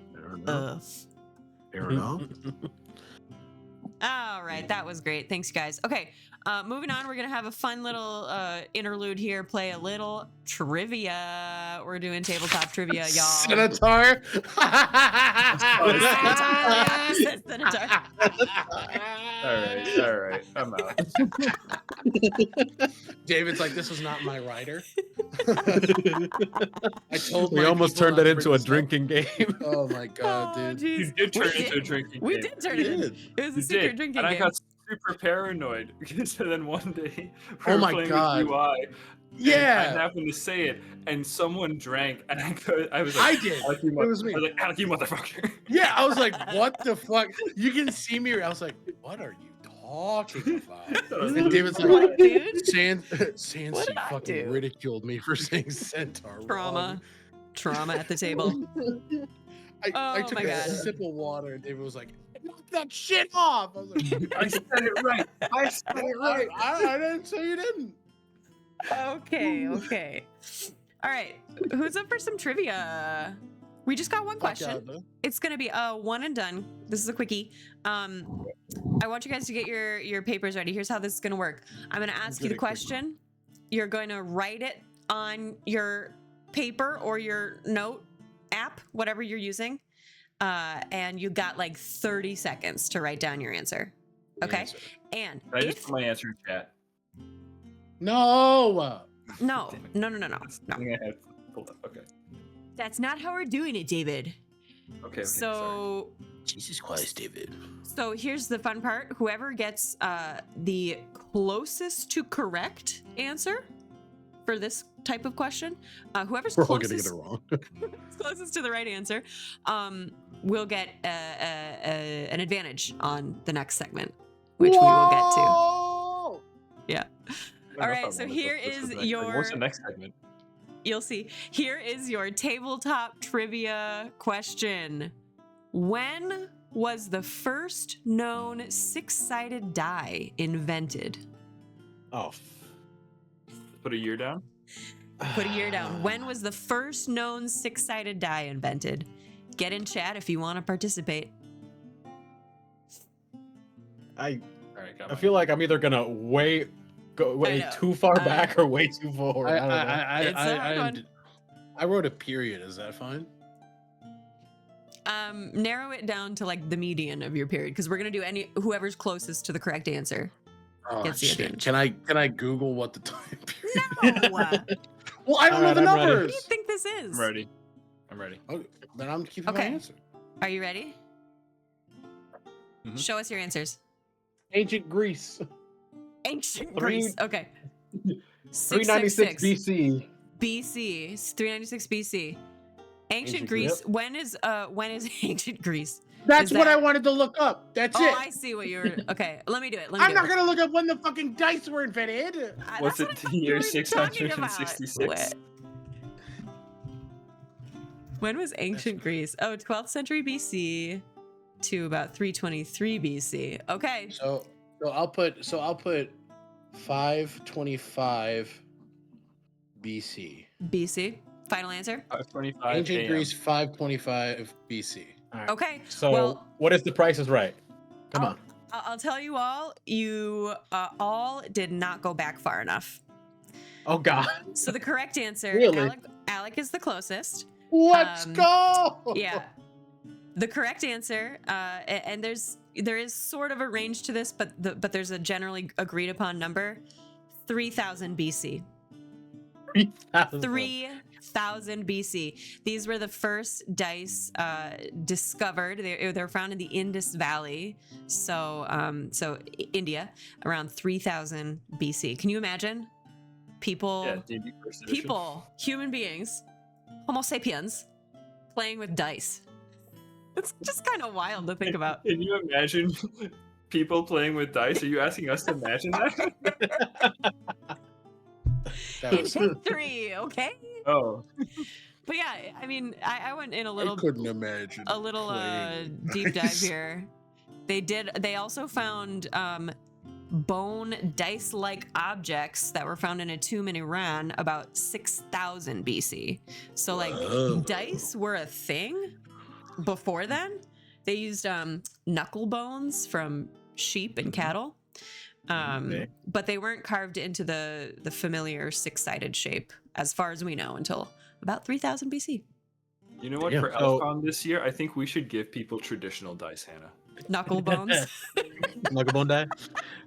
Speaker 1: All right, that was great. Thanks, guys. Okay, moving on. We're gonna have a fun little interlude here. Play a little trivia. We're doing tabletop trivia, y'all.
Speaker 2: Centaur.
Speaker 1: Centaur.
Speaker 3: All right. I'm out.
Speaker 2: David's like, this was not my rider. I told
Speaker 4: We
Speaker 2: my
Speaker 4: almost
Speaker 2: people
Speaker 4: turned
Speaker 2: not
Speaker 4: that
Speaker 2: to
Speaker 4: into
Speaker 2: bring
Speaker 4: a
Speaker 2: this up.
Speaker 4: drinking game.
Speaker 2: Oh my god,
Speaker 1: Oh,
Speaker 2: dude.
Speaker 3: You
Speaker 1: jeez.
Speaker 3: did turn
Speaker 1: We
Speaker 3: it into a drinking
Speaker 1: We
Speaker 3: game.
Speaker 1: did turn it in.
Speaker 2: did.
Speaker 1: It was a
Speaker 3: You
Speaker 1: secret
Speaker 3: did,
Speaker 1: drinking
Speaker 3: and I
Speaker 1: game.
Speaker 3: got super paranoid because then one day we
Speaker 2: Oh
Speaker 3: were
Speaker 2: my
Speaker 3: playing
Speaker 2: God.
Speaker 3: with UI. And I
Speaker 2: Yeah,
Speaker 3: happened to say it, and someone drank, and I was like,
Speaker 2: I did.
Speaker 3: Alec, you
Speaker 2: It was me.
Speaker 3: I was like, Alec, you motherfucker.
Speaker 2: Yeah, I was like, what the fuck? You can see me. I was like, what are you talking about? And David's like,
Speaker 1: What, dude?
Speaker 2: Sans
Speaker 1: What did I
Speaker 2: fucking
Speaker 1: do?
Speaker 2: ridiculed me for saying centaur.
Speaker 1: Trauma. Trauma at the table.
Speaker 2: I
Speaker 1: Oh
Speaker 2: took
Speaker 1: my
Speaker 2: a
Speaker 1: God.
Speaker 2: sip of water, and David was like, knock that shit off. I was like,
Speaker 3: I said it right. I said it right.
Speaker 2: I didn't say you didn't.
Speaker 1: Okay. All right. Who's up for some trivia? We just got one question.
Speaker 2: Fuck yeah, man.
Speaker 1: It's gonna be one and done. This is a quickie. I want you guys to get your papers ready. Here's how this is gonna work. I'm gonna ask you the
Speaker 2: Very quick.
Speaker 1: question. You're going to write it on your paper or your note app, whatever you're using. And you got like 30 seconds to write down your answer. Okay.
Speaker 2: Answer.
Speaker 1: And
Speaker 3: I just
Speaker 1: if
Speaker 3: put my answer in chat.
Speaker 2: No.
Speaker 1: no,
Speaker 3: Damn it.
Speaker 1: no.
Speaker 3: That's the thing I had pulled up. Okay.
Speaker 1: That's not how we're doing it, David.
Speaker 3: Okay. Sorry.
Speaker 1: So
Speaker 2: Jesus Christ, David.
Speaker 1: So here's the fun part. Whoever gets the closest to correct answer for this type of question, whoever's
Speaker 2: We're all gonna get
Speaker 1: closest,
Speaker 2: it wrong.
Speaker 1: closest to the right answer, will get an advantage on the next segment, which we will get to.
Speaker 2: Whoa!
Speaker 1: Yeah.
Speaker 3: I don't know
Speaker 1: All
Speaker 3: if I
Speaker 1: right, so
Speaker 3: wanna go
Speaker 1: here
Speaker 3: this
Speaker 1: is
Speaker 3: for the next segment.
Speaker 1: your-
Speaker 3: What's the next segment?
Speaker 1: You'll see. Here is your tabletop trivia question. When was the first known six-sided die invented?
Speaker 4: Oh.
Speaker 3: Put a year down.
Speaker 1: Put a year down. When was the first known six-sided die invented? Get in chat if you want to participate.
Speaker 4: I
Speaker 3: All right, got
Speaker 4: I
Speaker 3: mine.
Speaker 4: feel like I'm either gonna go way
Speaker 1: know.
Speaker 4: too far back or way too forward. I don't know.
Speaker 1: It's a hard one.
Speaker 2: I wrote a period. Is that fine?
Speaker 1: Narrow it down to like the median of your period, because we're gonna do whoever's closest to the correct answer.
Speaker 2: Oh,
Speaker 1: Gets the
Speaker 2: shit.
Speaker 1: advantage.
Speaker 2: Can I Google what the time period?
Speaker 1: No. What
Speaker 2: Well, I don't know
Speaker 4: Alright,
Speaker 2: the
Speaker 4: I'm ready.
Speaker 2: numbers.
Speaker 1: do you think this is?
Speaker 3: I'm ready. I'm ready.
Speaker 2: Oh, then I'm keeping
Speaker 1: Okay.
Speaker 2: my answer.
Speaker 1: Are you ready?
Speaker 3: Mhm.
Speaker 1: Show us your answers.
Speaker 2: Ancient Greece.
Speaker 1: Ancient
Speaker 4: Three-
Speaker 1: Greece. Okay.
Speaker 4: 396 BC.
Speaker 1: BC. It's 396 BC. Ancient
Speaker 2: Ancient
Speaker 1: Greece. When is ancient Greece?
Speaker 2: That's
Speaker 1: Is
Speaker 2: what
Speaker 1: that-
Speaker 2: I wanted to look up. That's
Speaker 1: Oh,
Speaker 2: it.
Speaker 1: I see what you were. Okay, let me do it.
Speaker 2: I'm not gonna look up when the fucking dice were invented.
Speaker 3: What's it? Year 666.
Speaker 1: When was ancient Greece? Oh, 12th century BC to about 323 BC. Okay.
Speaker 2: So I'll put 525 BC.
Speaker 1: BC. Final answer.
Speaker 3: 525
Speaker 2: Ancient
Speaker 3: AM.
Speaker 2: Greece 525 BC.
Speaker 4: All right.
Speaker 1: Okay.
Speaker 4: So
Speaker 1: well,
Speaker 4: what if the price is right? Come
Speaker 1: I'll-
Speaker 4: on.
Speaker 1: I'll tell you all. You all did not go back far enough.
Speaker 4: Oh God.
Speaker 1: So the correct answer,
Speaker 2: Really?
Speaker 1: Alec is the closest.
Speaker 2: Let's
Speaker 1: Um,
Speaker 2: go.
Speaker 1: Yeah. The correct answer, and there is sort of a range to this, but there's a generally agreed upon number, 3000 BC. 3000 BC. These were the first dice discovered. They're found in the Indus Valley, so India, around 3000 BC. Can you imagine?
Speaker 3: Yeah, D&D first edition.
Speaker 1: Human beings, Homo sapiens, playing with dice. It's just kind of wild to think about.
Speaker 3: Can you imagine people playing with dice? Are you asking us to imagine that?
Speaker 2: That
Speaker 1: In
Speaker 2: was,
Speaker 1: history, okay?
Speaker 3: Oh,
Speaker 1: But yeah, I mean, I went in
Speaker 2: I
Speaker 1: a little
Speaker 2: couldn't imagine.
Speaker 1: deep
Speaker 2: playing
Speaker 1: dive
Speaker 2: dice.
Speaker 1: here. They also found bone dice-like objects that were found in a tomb in Iran about 6000 BC. So like
Speaker 2: Whoa.
Speaker 1: dice were a thing before then. They used knuckle bones from sheep and cattle.
Speaker 3: Okay.
Speaker 1: But they weren't carved into the familiar six-sided shape, as far as we know, until about 3000 BC.
Speaker 3: you know what?
Speaker 4: Yeah,
Speaker 3: For
Speaker 4: so-
Speaker 3: ElfCon this year, I think we should give people traditional dice, Hannah.
Speaker 1: Knuckle bones,
Speaker 4: Knuckle bone die.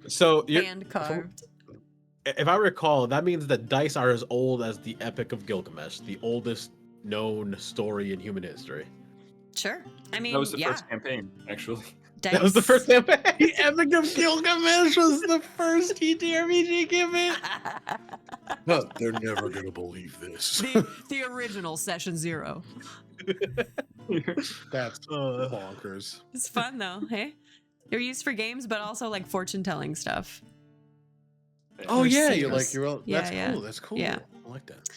Speaker 4: So you're
Speaker 1: hand carved.
Speaker 4: if I recall, that means that dice are as old as the Epic of Gilgamesh, the oldest known story in human history.
Speaker 1: Sure. I
Speaker 3: That was
Speaker 1: mean,
Speaker 3: the
Speaker 1: yeah.
Speaker 3: first campaign, actually.
Speaker 4: That was the first
Speaker 1: Dice.
Speaker 4: campaign. The Epic of Gilgamesh was the first TTRPG campaign.
Speaker 2: No, they're never gonna believe this.
Speaker 1: the original session 0.
Speaker 2: That's
Speaker 4: Uh,
Speaker 2: bonkers.
Speaker 1: It's fun though, hey? They're used for games, but also like fortune telling stuff.
Speaker 2: Oh
Speaker 1: Or
Speaker 2: yeah,
Speaker 1: seers.
Speaker 2: you like your own.
Speaker 1: Yeah,
Speaker 2: That's
Speaker 1: yeah.
Speaker 2: cool. That's cool.
Speaker 1: Yeah.
Speaker 2: I like that.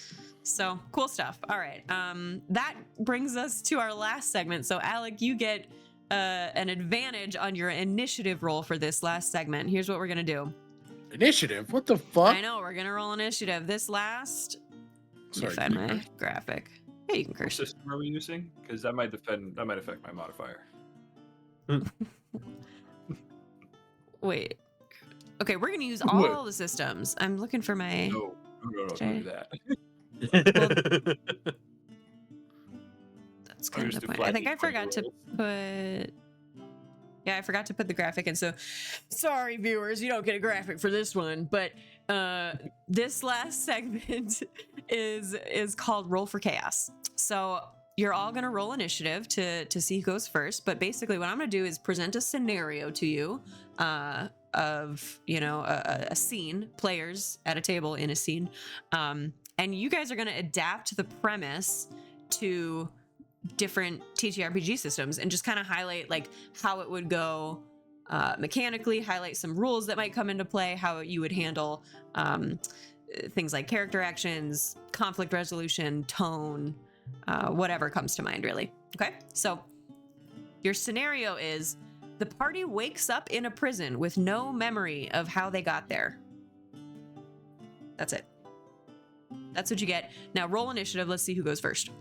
Speaker 1: So cool stuff. All right. That brings us to our last segment. So Alec, you get an advantage on your initiative roll for this last segment. Here's what we're gonna do.
Speaker 2: Initiative. What the fuck?
Speaker 1: I know we're gonna roll initiative. This last. Let me
Speaker 2: Sorry,
Speaker 1: find
Speaker 2: can you
Speaker 1: my
Speaker 2: curse?
Speaker 1: graphic. Yeah, you can
Speaker 3: What
Speaker 1: curse.
Speaker 3: system are we using? Because that might affect my modifier.
Speaker 1: Wait. Okay, we're gonna use all the systems. I'm looking for my.
Speaker 3: No, don't
Speaker 1: Okay.
Speaker 3: do that.
Speaker 1: That's
Speaker 3: I'll
Speaker 1: kind of
Speaker 3: just
Speaker 1: the
Speaker 3: do
Speaker 1: point.
Speaker 3: flat
Speaker 1: I think I
Speaker 3: D20
Speaker 1: forgot to
Speaker 3: rolls.
Speaker 1: put. Yeah, I forgot to put the graphic in. So, sorry, viewers, you don't get a graphic for this one. But this last segment is called Roll for Chaos. So you're all gonna roll initiative to see who goes first. But basically, what I'm gonna do is present a scenario to you of a scene, players at a table in a scene, and you guys are gonna adapt the premise to different TTRPG systems and just kind of highlight like how it would go mechanically, highlight some rules that might come into play, how you would handle things like character actions, conflict resolution, tone, whatever comes to mind, really. Okay, so your scenario is the party wakes up in a prison with no memory of how they got there. That's it. That's what you get. Now roll initiative. Let's see who goes first.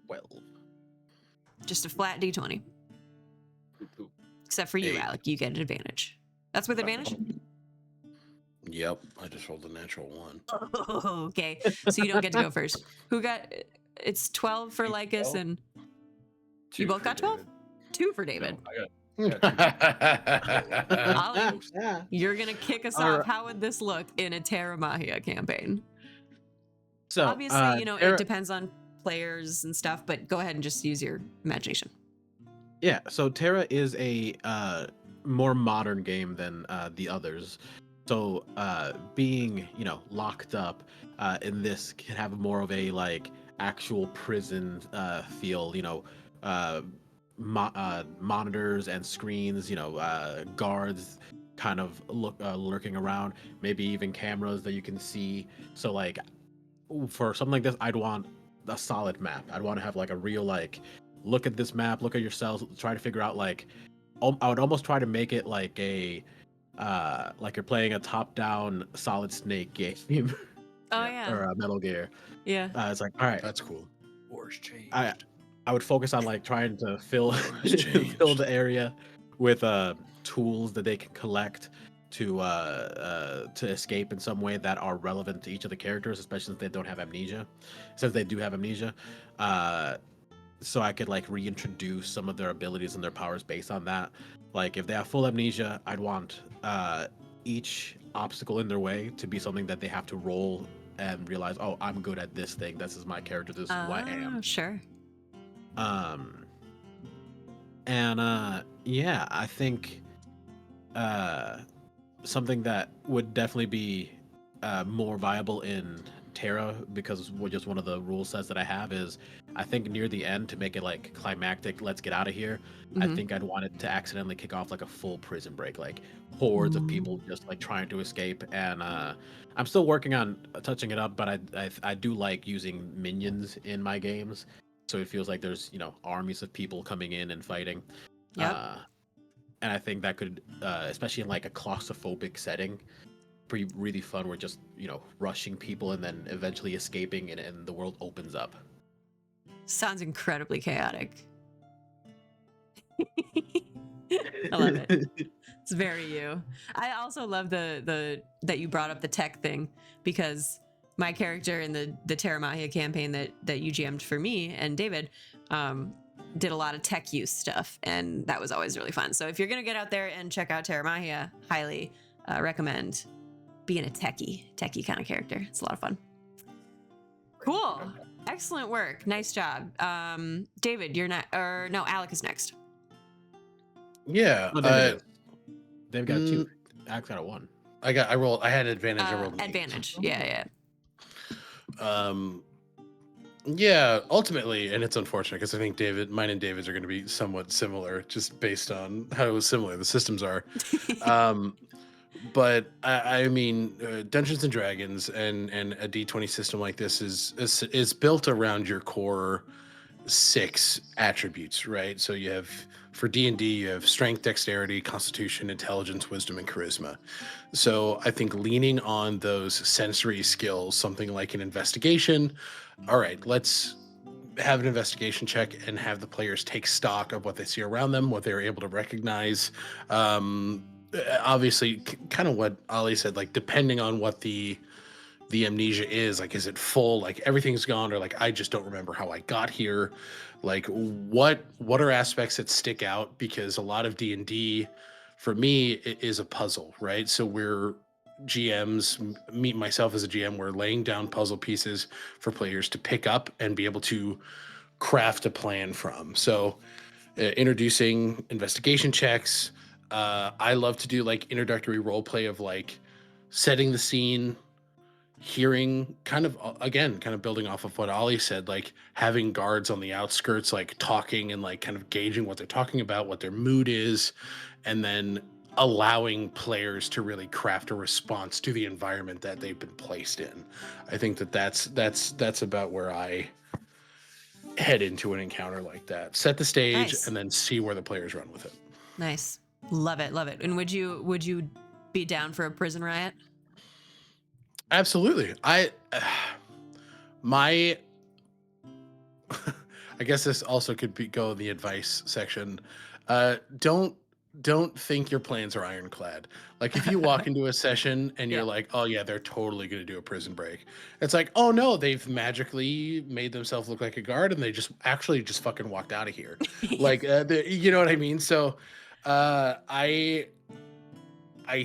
Speaker 4: 12.
Speaker 1: Just a flat D20. Except for you,
Speaker 2: 8.
Speaker 1: Alec. You get an advantage. That's with advantage?
Speaker 2: Yep, I just rolled a natural 1.
Speaker 1: Oh, okay. So you don't get to go first. Who got... It's 12 for Lycus
Speaker 3: 12?
Speaker 1: and...
Speaker 3: Two
Speaker 1: You both
Speaker 3: for
Speaker 1: got 12?
Speaker 3: David.
Speaker 1: 2 for David.
Speaker 3: No, I got
Speaker 1: Ollie,
Speaker 4: Yeah.
Speaker 1: you're going to kick us
Speaker 4: All
Speaker 1: off.
Speaker 4: right.
Speaker 1: How would this look in a Terra Magia campaign?
Speaker 4: So
Speaker 1: Obviously, it
Speaker 4: Terra-
Speaker 1: depends on players and stuff, but go ahead and just use your imagination.
Speaker 4: Yeah, so Terra is a more modern game than the others. So being, locked up in this can have more of a like actual prison feel, monitors and screens, guards kind of lurking around, maybe even cameras that you can see. So like for something like this, I'd want a solid map. I'd want to have like a real like look at this map, look at yourselves, try to figure out like I would almost try to make it like a like you're playing a top-down Solid Snake game
Speaker 1: Oh, yeah.
Speaker 4: or Metal Gear.
Speaker 1: Yeah.
Speaker 4: It's like, all right,
Speaker 2: That's cool.
Speaker 3: Wars change.
Speaker 4: I would focus on like trying to fill
Speaker 2: changed.
Speaker 4: fill the area with tools that they can collect to escape in some way that are relevant to each of the characters, especially since they don't have amnesia. Since they do have amnesia, so I could like reintroduce some of their abilities and their powers based on that. Like if they have full amnesia, I'd want each obstacle in their way to be something that they have to roll and realize, oh, I'm good at this thing. This is my character. This is who I am.
Speaker 1: Sure.
Speaker 4: Yeah, I think something that would definitely be more viable in Terra, because just one of the rule sets that I have is, I think near the end, to make it like climactic, let's get out of here, I think I'd want it to accidentally kick off like a full prison break, like hordes of people just like trying to escape. And I'm still working on touching it up, but I do like using minions in my games, so it feels like there's armies of people coming in and fighting.
Speaker 1: Yep.
Speaker 4: And I think that could, especially in like a claustrophobic setting, be really fun. We're just rushing people and then eventually escaping, and the world opens up.
Speaker 1: Sounds incredibly chaotic. I love it. It's very you. I also love the that you brought up the tech thing, because my character in the Terra Magia campaign that you GM'd for me and David, did a lot of tech use stuff, and that was always really fun. So if you're gonna get out there and check out Terra Magia, highly recommend being a techie kind of character. It's a lot of fun. Cool. Excellent work. Nice job. David, you're not, or no, Alec is next.
Speaker 2: Yeah.
Speaker 4: No, David is. They've got 2. Alex got a 1.
Speaker 2: I had advantage. I rolled an 8.
Speaker 1: Advantage. Yeah.
Speaker 2: Yeah, ultimately, and it's unfortunate because I think mine and David's are going to be somewhat similar, just based on how similar the systems are. But I mean, Dungeons and Dragons and a D20 system like this is built around your core 6 attributes, right? So you have, for D&D, you have strength, dexterity, constitution, intelligence, wisdom, and charisma. So I think leaning on those sensory skills, something like an investigation. All right, let's have an investigation check and have the players take stock of what they see around them, what they're able to recognize. Obviously, kind of what Ali said, like depending on what the amnesia is, like, is it full, like everything's gone, or like I just don't remember how I got here? Like what are aspects that stick out? Because a lot of D&D for me is a puzzle, right? So we're GMs, myself as a GM, we're laying down puzzle pieces for players to pick up and be able to craft a plan from. So introducing investigation checks. I love to do like introductory role play of like setting the scene, hearing kind of building off of what Ollie said, like having guards on the outskirts, like talking and like kind of gauging what they're talking about, what their mood is, and then allowing players to really craft a response to the environment that they've been placed in. I think that's about where I head into an encounter like that. Set the stage.
Speaker 1: Nice.
Speaker 2: And then see where the players run with it.
Speaker 1: Nice. Love it. And would you be down for a prison riot?
Speaker 2: Absolutely. I guess this also could go in the advice section. Don't think your plans are ironclad. Like if you walk into a session and you're like, oh yeah, they're totally going to do a prison break. It's like, oh no, they've magically made themselves look like a guard and they just fucking walked out of here. Like, you know what I mean? So I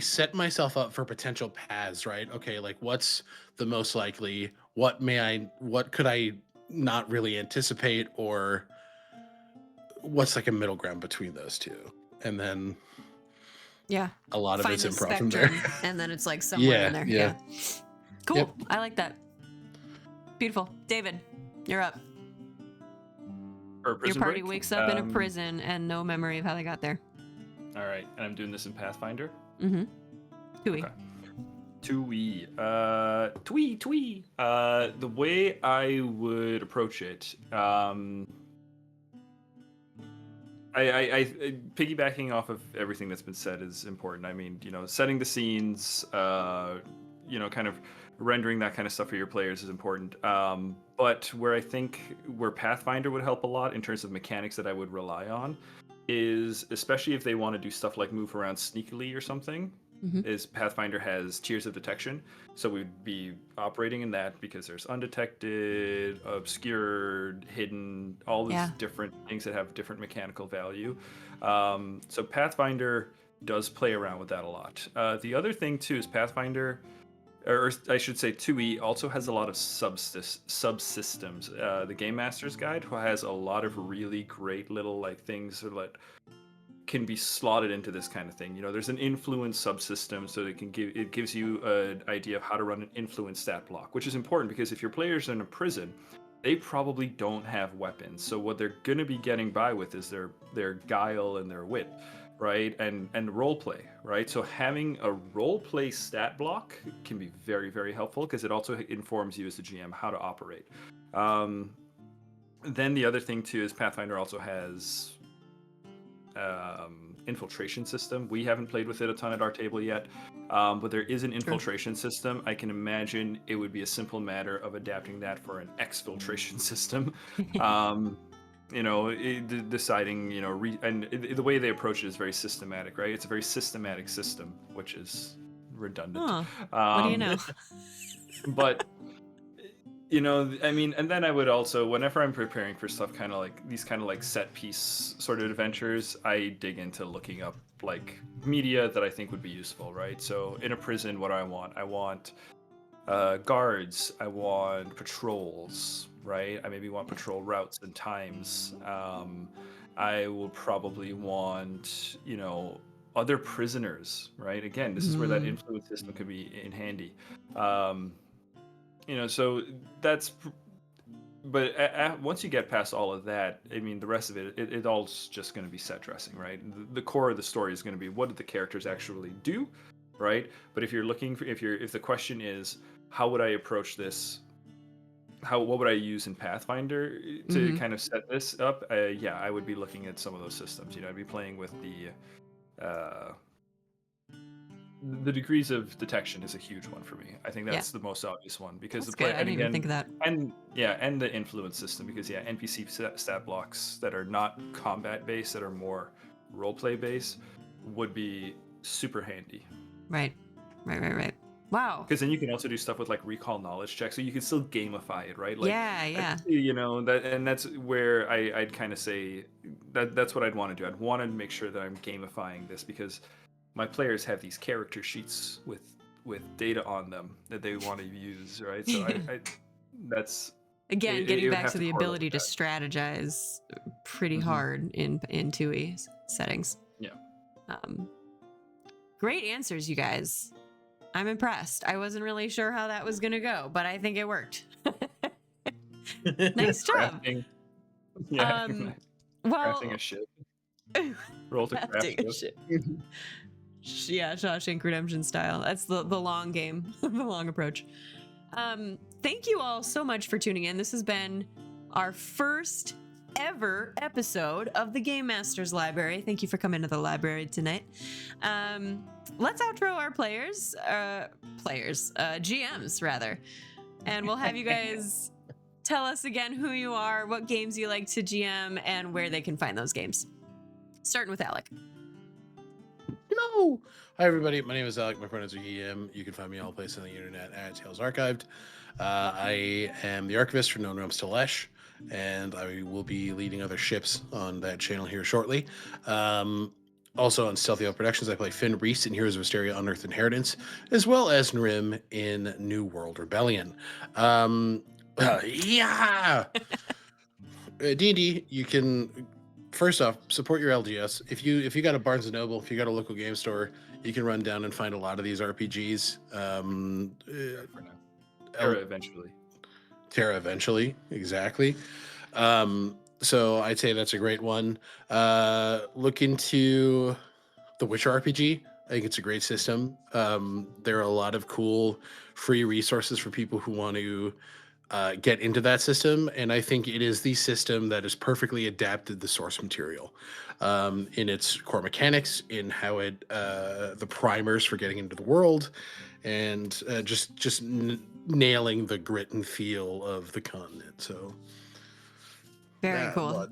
Speaker 2: set myself up for potential paths, right? Okay, like what's the most likely? What could I not really anticipate? Or what's like a middle ground between those two? And then a lot of it's improv from there.
Speaker 1: And then it's like somewhere in there. Yeah. Cool. Yep. I like that. Beautiful. David, you're up. Your party wakes up in a prison and no memory of how they got there.
Speaker 3: All right, and I'm doing this in Pathfinder.
Speaker 1: 2E.
Speaker 3: Okay. 2E. Twee. The way I would approach it, I piggybacking off of everything that's been said is important. I mean, setting the scenes, kind of rendering that kind of stuff for your players is important. But where Pathfinder would help a lot in terms of mechanics that I would rely on is, especially if they want to do stuff like move around sneakily or something, is Pathfinder has tiers of detection. So we'd be operating in that because there's undetected, obscured, hidden, all these different things that have different mechanical value. So Pathfinder does play around with that a lot. The other thing too is Pathfinder, or I should say 2E, also has a lot of subsystems. The Game Master's Guide has a lot of really great little like things that can be slotted into this kind of thing. There's an influence subsystem, so it gives you an idea of how to run an influence stat block, which is important because if your players are in a prison, they probably don't have weapons. So what they're going to be getting by with is their guile and their wit, right? And role play, right? So having a role play stat block can be very, very helpful because it also informs you as the GM how to operate. Then the other thing too is Pathfinder also has infiltration system. We haven't played with it a ton at our table yet, but there is an infiltration system. I can imagine it would be a simple matter of adapting that for an exfiltration system. Deciding, and the way they approach it is very systematic, right? It's a very systematic system, which is redundant.
Speaker 1: What do you know?
Speaker 3: But I mean, and then I would also, whenever I'm preparing for stuff kind of like these kind of like set piece sort of adventures, I dig into looking up like media that I think would be useful, right? So in a prison, what do I want? I want guards, I want patrols, right? I maybe want patrol routes and times. I will probably want, other prisoners, right? Again, this is where that
Speaker 1: Mm.
Speaker 3: influence system could be in handy. Um, so that's but once you get past all of that, I mean, the rest of it all's just going to be set dressing, right? The core of the story is going to be what did the characters actually do, right? But if you're looking for, if the question is how would I approach this, what would I use in Pathfinder to kind of set this up? Yeah, I would be looking at some of those systems. I'd be playing with the degrees of detection is a huge one for me. I think that's the most obvious one because
Speaker 1: That's
Speaker 3: the play,
Speaker 1: good. I
Speaker 3: and
Speaker 1: didn't even
Speaker 3: again,
Speaker 1: think of that.
Speaker 3: and the influence system because NPC stat blocks that are not combat based, that are more role play based, would be super handy.
Speaker 1: Right. Wow.
Speaker 3: Because then you can also do stuff with like recall knowledge checks, so you can still gamify it, right? Like,
Speaker 1: Yeah.
Speaker 3: that's where I'd kind of say that's what I'd want to do. I'd want to make sure that I'm gamifying this because my players have these character sheets with data on them that they want to use, right? So that's
Speaker 1: Again,
Speaker 3: it
Speaker 1: getting
Speaker 3: would
Speaker 1: back
Speaker 3: have
Speaker 1: to
Speaker 3: to
Speaker 1: the
Speaker 3: correlate
Speaker 1: ability
Speaker 3: with
Speaker 1: to
Speaker 3: that.
Speaker 1: strategize pretty
Speaker 3: Mhm.
Speaker 1: hard in 2e settings.
Speaker 3: Yeah.
Speaker 1: Great answers, you guys. I'm impressed. I wasn't really sure how that was gonna go, but I think it worked. Nice job.
Speaker 3: Crafting. Yeah.
Speaker 1: Well,
Speaker 3: Crafting a ship. Roll to craft
Speaker 1: crafting a
Speaker 3: ship.
Speaker 1: ship. Yeah, Shawshank Redemption style. That's the long game, the long approach. Thank you all so much for tuning in. This has been our first ever episode of the Game Master's Library. Thank you for coming to the library tonight. Let's outro our GMs rather, and we'll have you guys tell us again who you are, what games you like to GM, and where they can find those games. Starting with Alec.
Speaker 2: No. Hi, everybody. My name is Alec. My pronouns are EM. You can find me all places on the internet at Tales Archived. I am the archivist for Known Realms to Lesh, and I will be leading other ships on that channel here shortly. Also on Stealthy Elf Productions, I play Finn Reese in Heroes of Asteria Unearthed Inheritance, as well as Nrim in New World Rebellion. Yeah! D&D, you can first off support your LGS. If you got a Barnes and Noble, if you got a local game store, you can run down and find a lot of these RPGs. Terra eventually, exactly. So I'd say that's a great one. Look into the Witcher RPG. I think it's a great system. There are a lot of cool free resources for people who want to get into that system, and I think it is the system that is perfectly adapted the source material in its core mechanics, in how it the primers for getting into the world, and just nailing the grit and feel of the continent. So
Speaker 1: Very cool.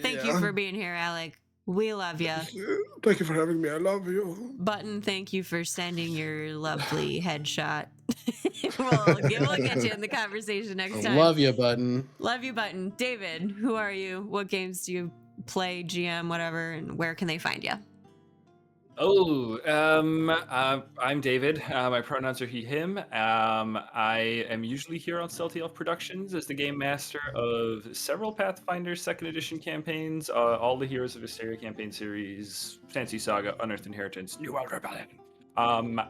Speaker 1: Thank you for being here, Alec. We love you.
Speaker 2: Thank you for having me. I love you.
Speaker 1: Button, thank you for sending your lovely headshot. we'll get you in the conversation next time.
Speaker 2: Love you, Button.
Speaker 1: Love you, Button. David, who are you? What games do you play, GM, whatever, and where can they find you?
Speaker 3: I'm David. My pronouns are he, him. I am usually here on Stealthy Elf Productions as the game master of several Pathfinder 2nd Edition campaigns, all the Heroes of Asteria campaign series, Fantasy Saga, Unearthed Inheritance, New World Rebellion. I'm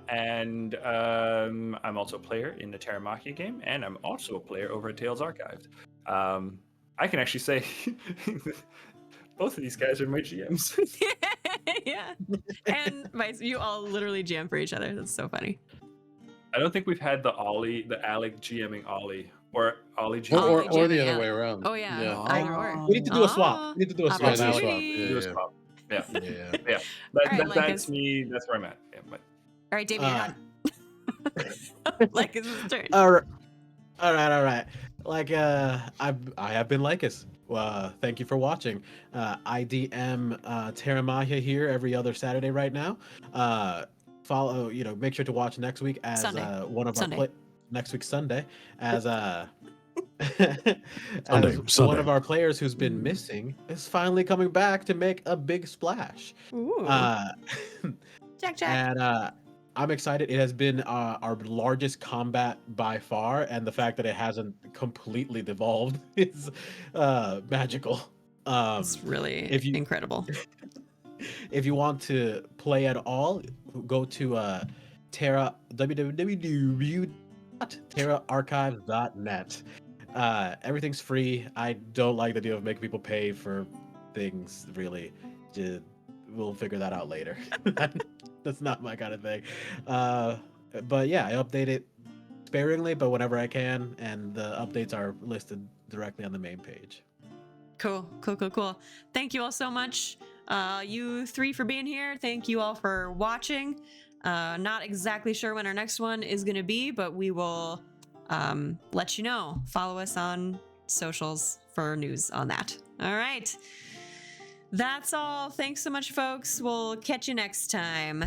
Speaker 3: also a player in the Terra Magia game, and I'm also a player over at Tales Archived. I can actually say both of these guys are my GMs.
Speaker 1: Yeah. And you all literally jam for each other. That's so funny.
Speaker 3: I don't think we've had the Alec GMing Ollie, or Ollie GMing
Speaker 2: or the other way around.
Speaker 1: Oh yeah. Either or.
Speaker 4: We need to do a swap. We need to do a swap.
Speaker 3: Yeah.
Speaker 2: Yeah.
Speaker 3: That's me. That's where I'm at. Yeah, but...
Speaker 1: All right, David, you're done. Lycus' turn.
Speaker 4: All right. Like I have been Lycus. Thank you for watching. I DM Terra Magia here every other Saturday right now. Make sure to watch next week as
Speaker 1: Sunday.
Speaker 4: one of
Speaker 1: Sunday.
Speaker 4: our next week Sunday as
Speaker 2: Sunday,
Speaker 4: As one
Speaker 2: Sunday.
Speaker 4: of our players who's been missing is finally coming back to make a big splash.
Speaker 1: Ooh.
Speaker 4: Uh,
Speaker 1: Jack.
Speaker 4: and I'm excited. It has been our largest combat by far, and the fact that it hasn't completely devolved is magical.
Speaker 1: It's really
Speaker 4: If you
Speaker 1: incredible.
Speaker 4: if you want to play at all, go to Terra www.terraarchive.net. Everything's free. I don't like the deal of making people pay for things. Really, we'll figure that out later. That's not my kind of thing. But yeah, I update it sparingly, but whenever I can, and the updates are listed directly on the main page.
Speaker 1: Cool. Thank you all so much. You three for being here. Thank you all for watching. Not exactly sure when our next one is going to be, but we will let you know. Follow us on socials for news on that. All right. That's all. Thanks so much, folks. We'll catch you next time.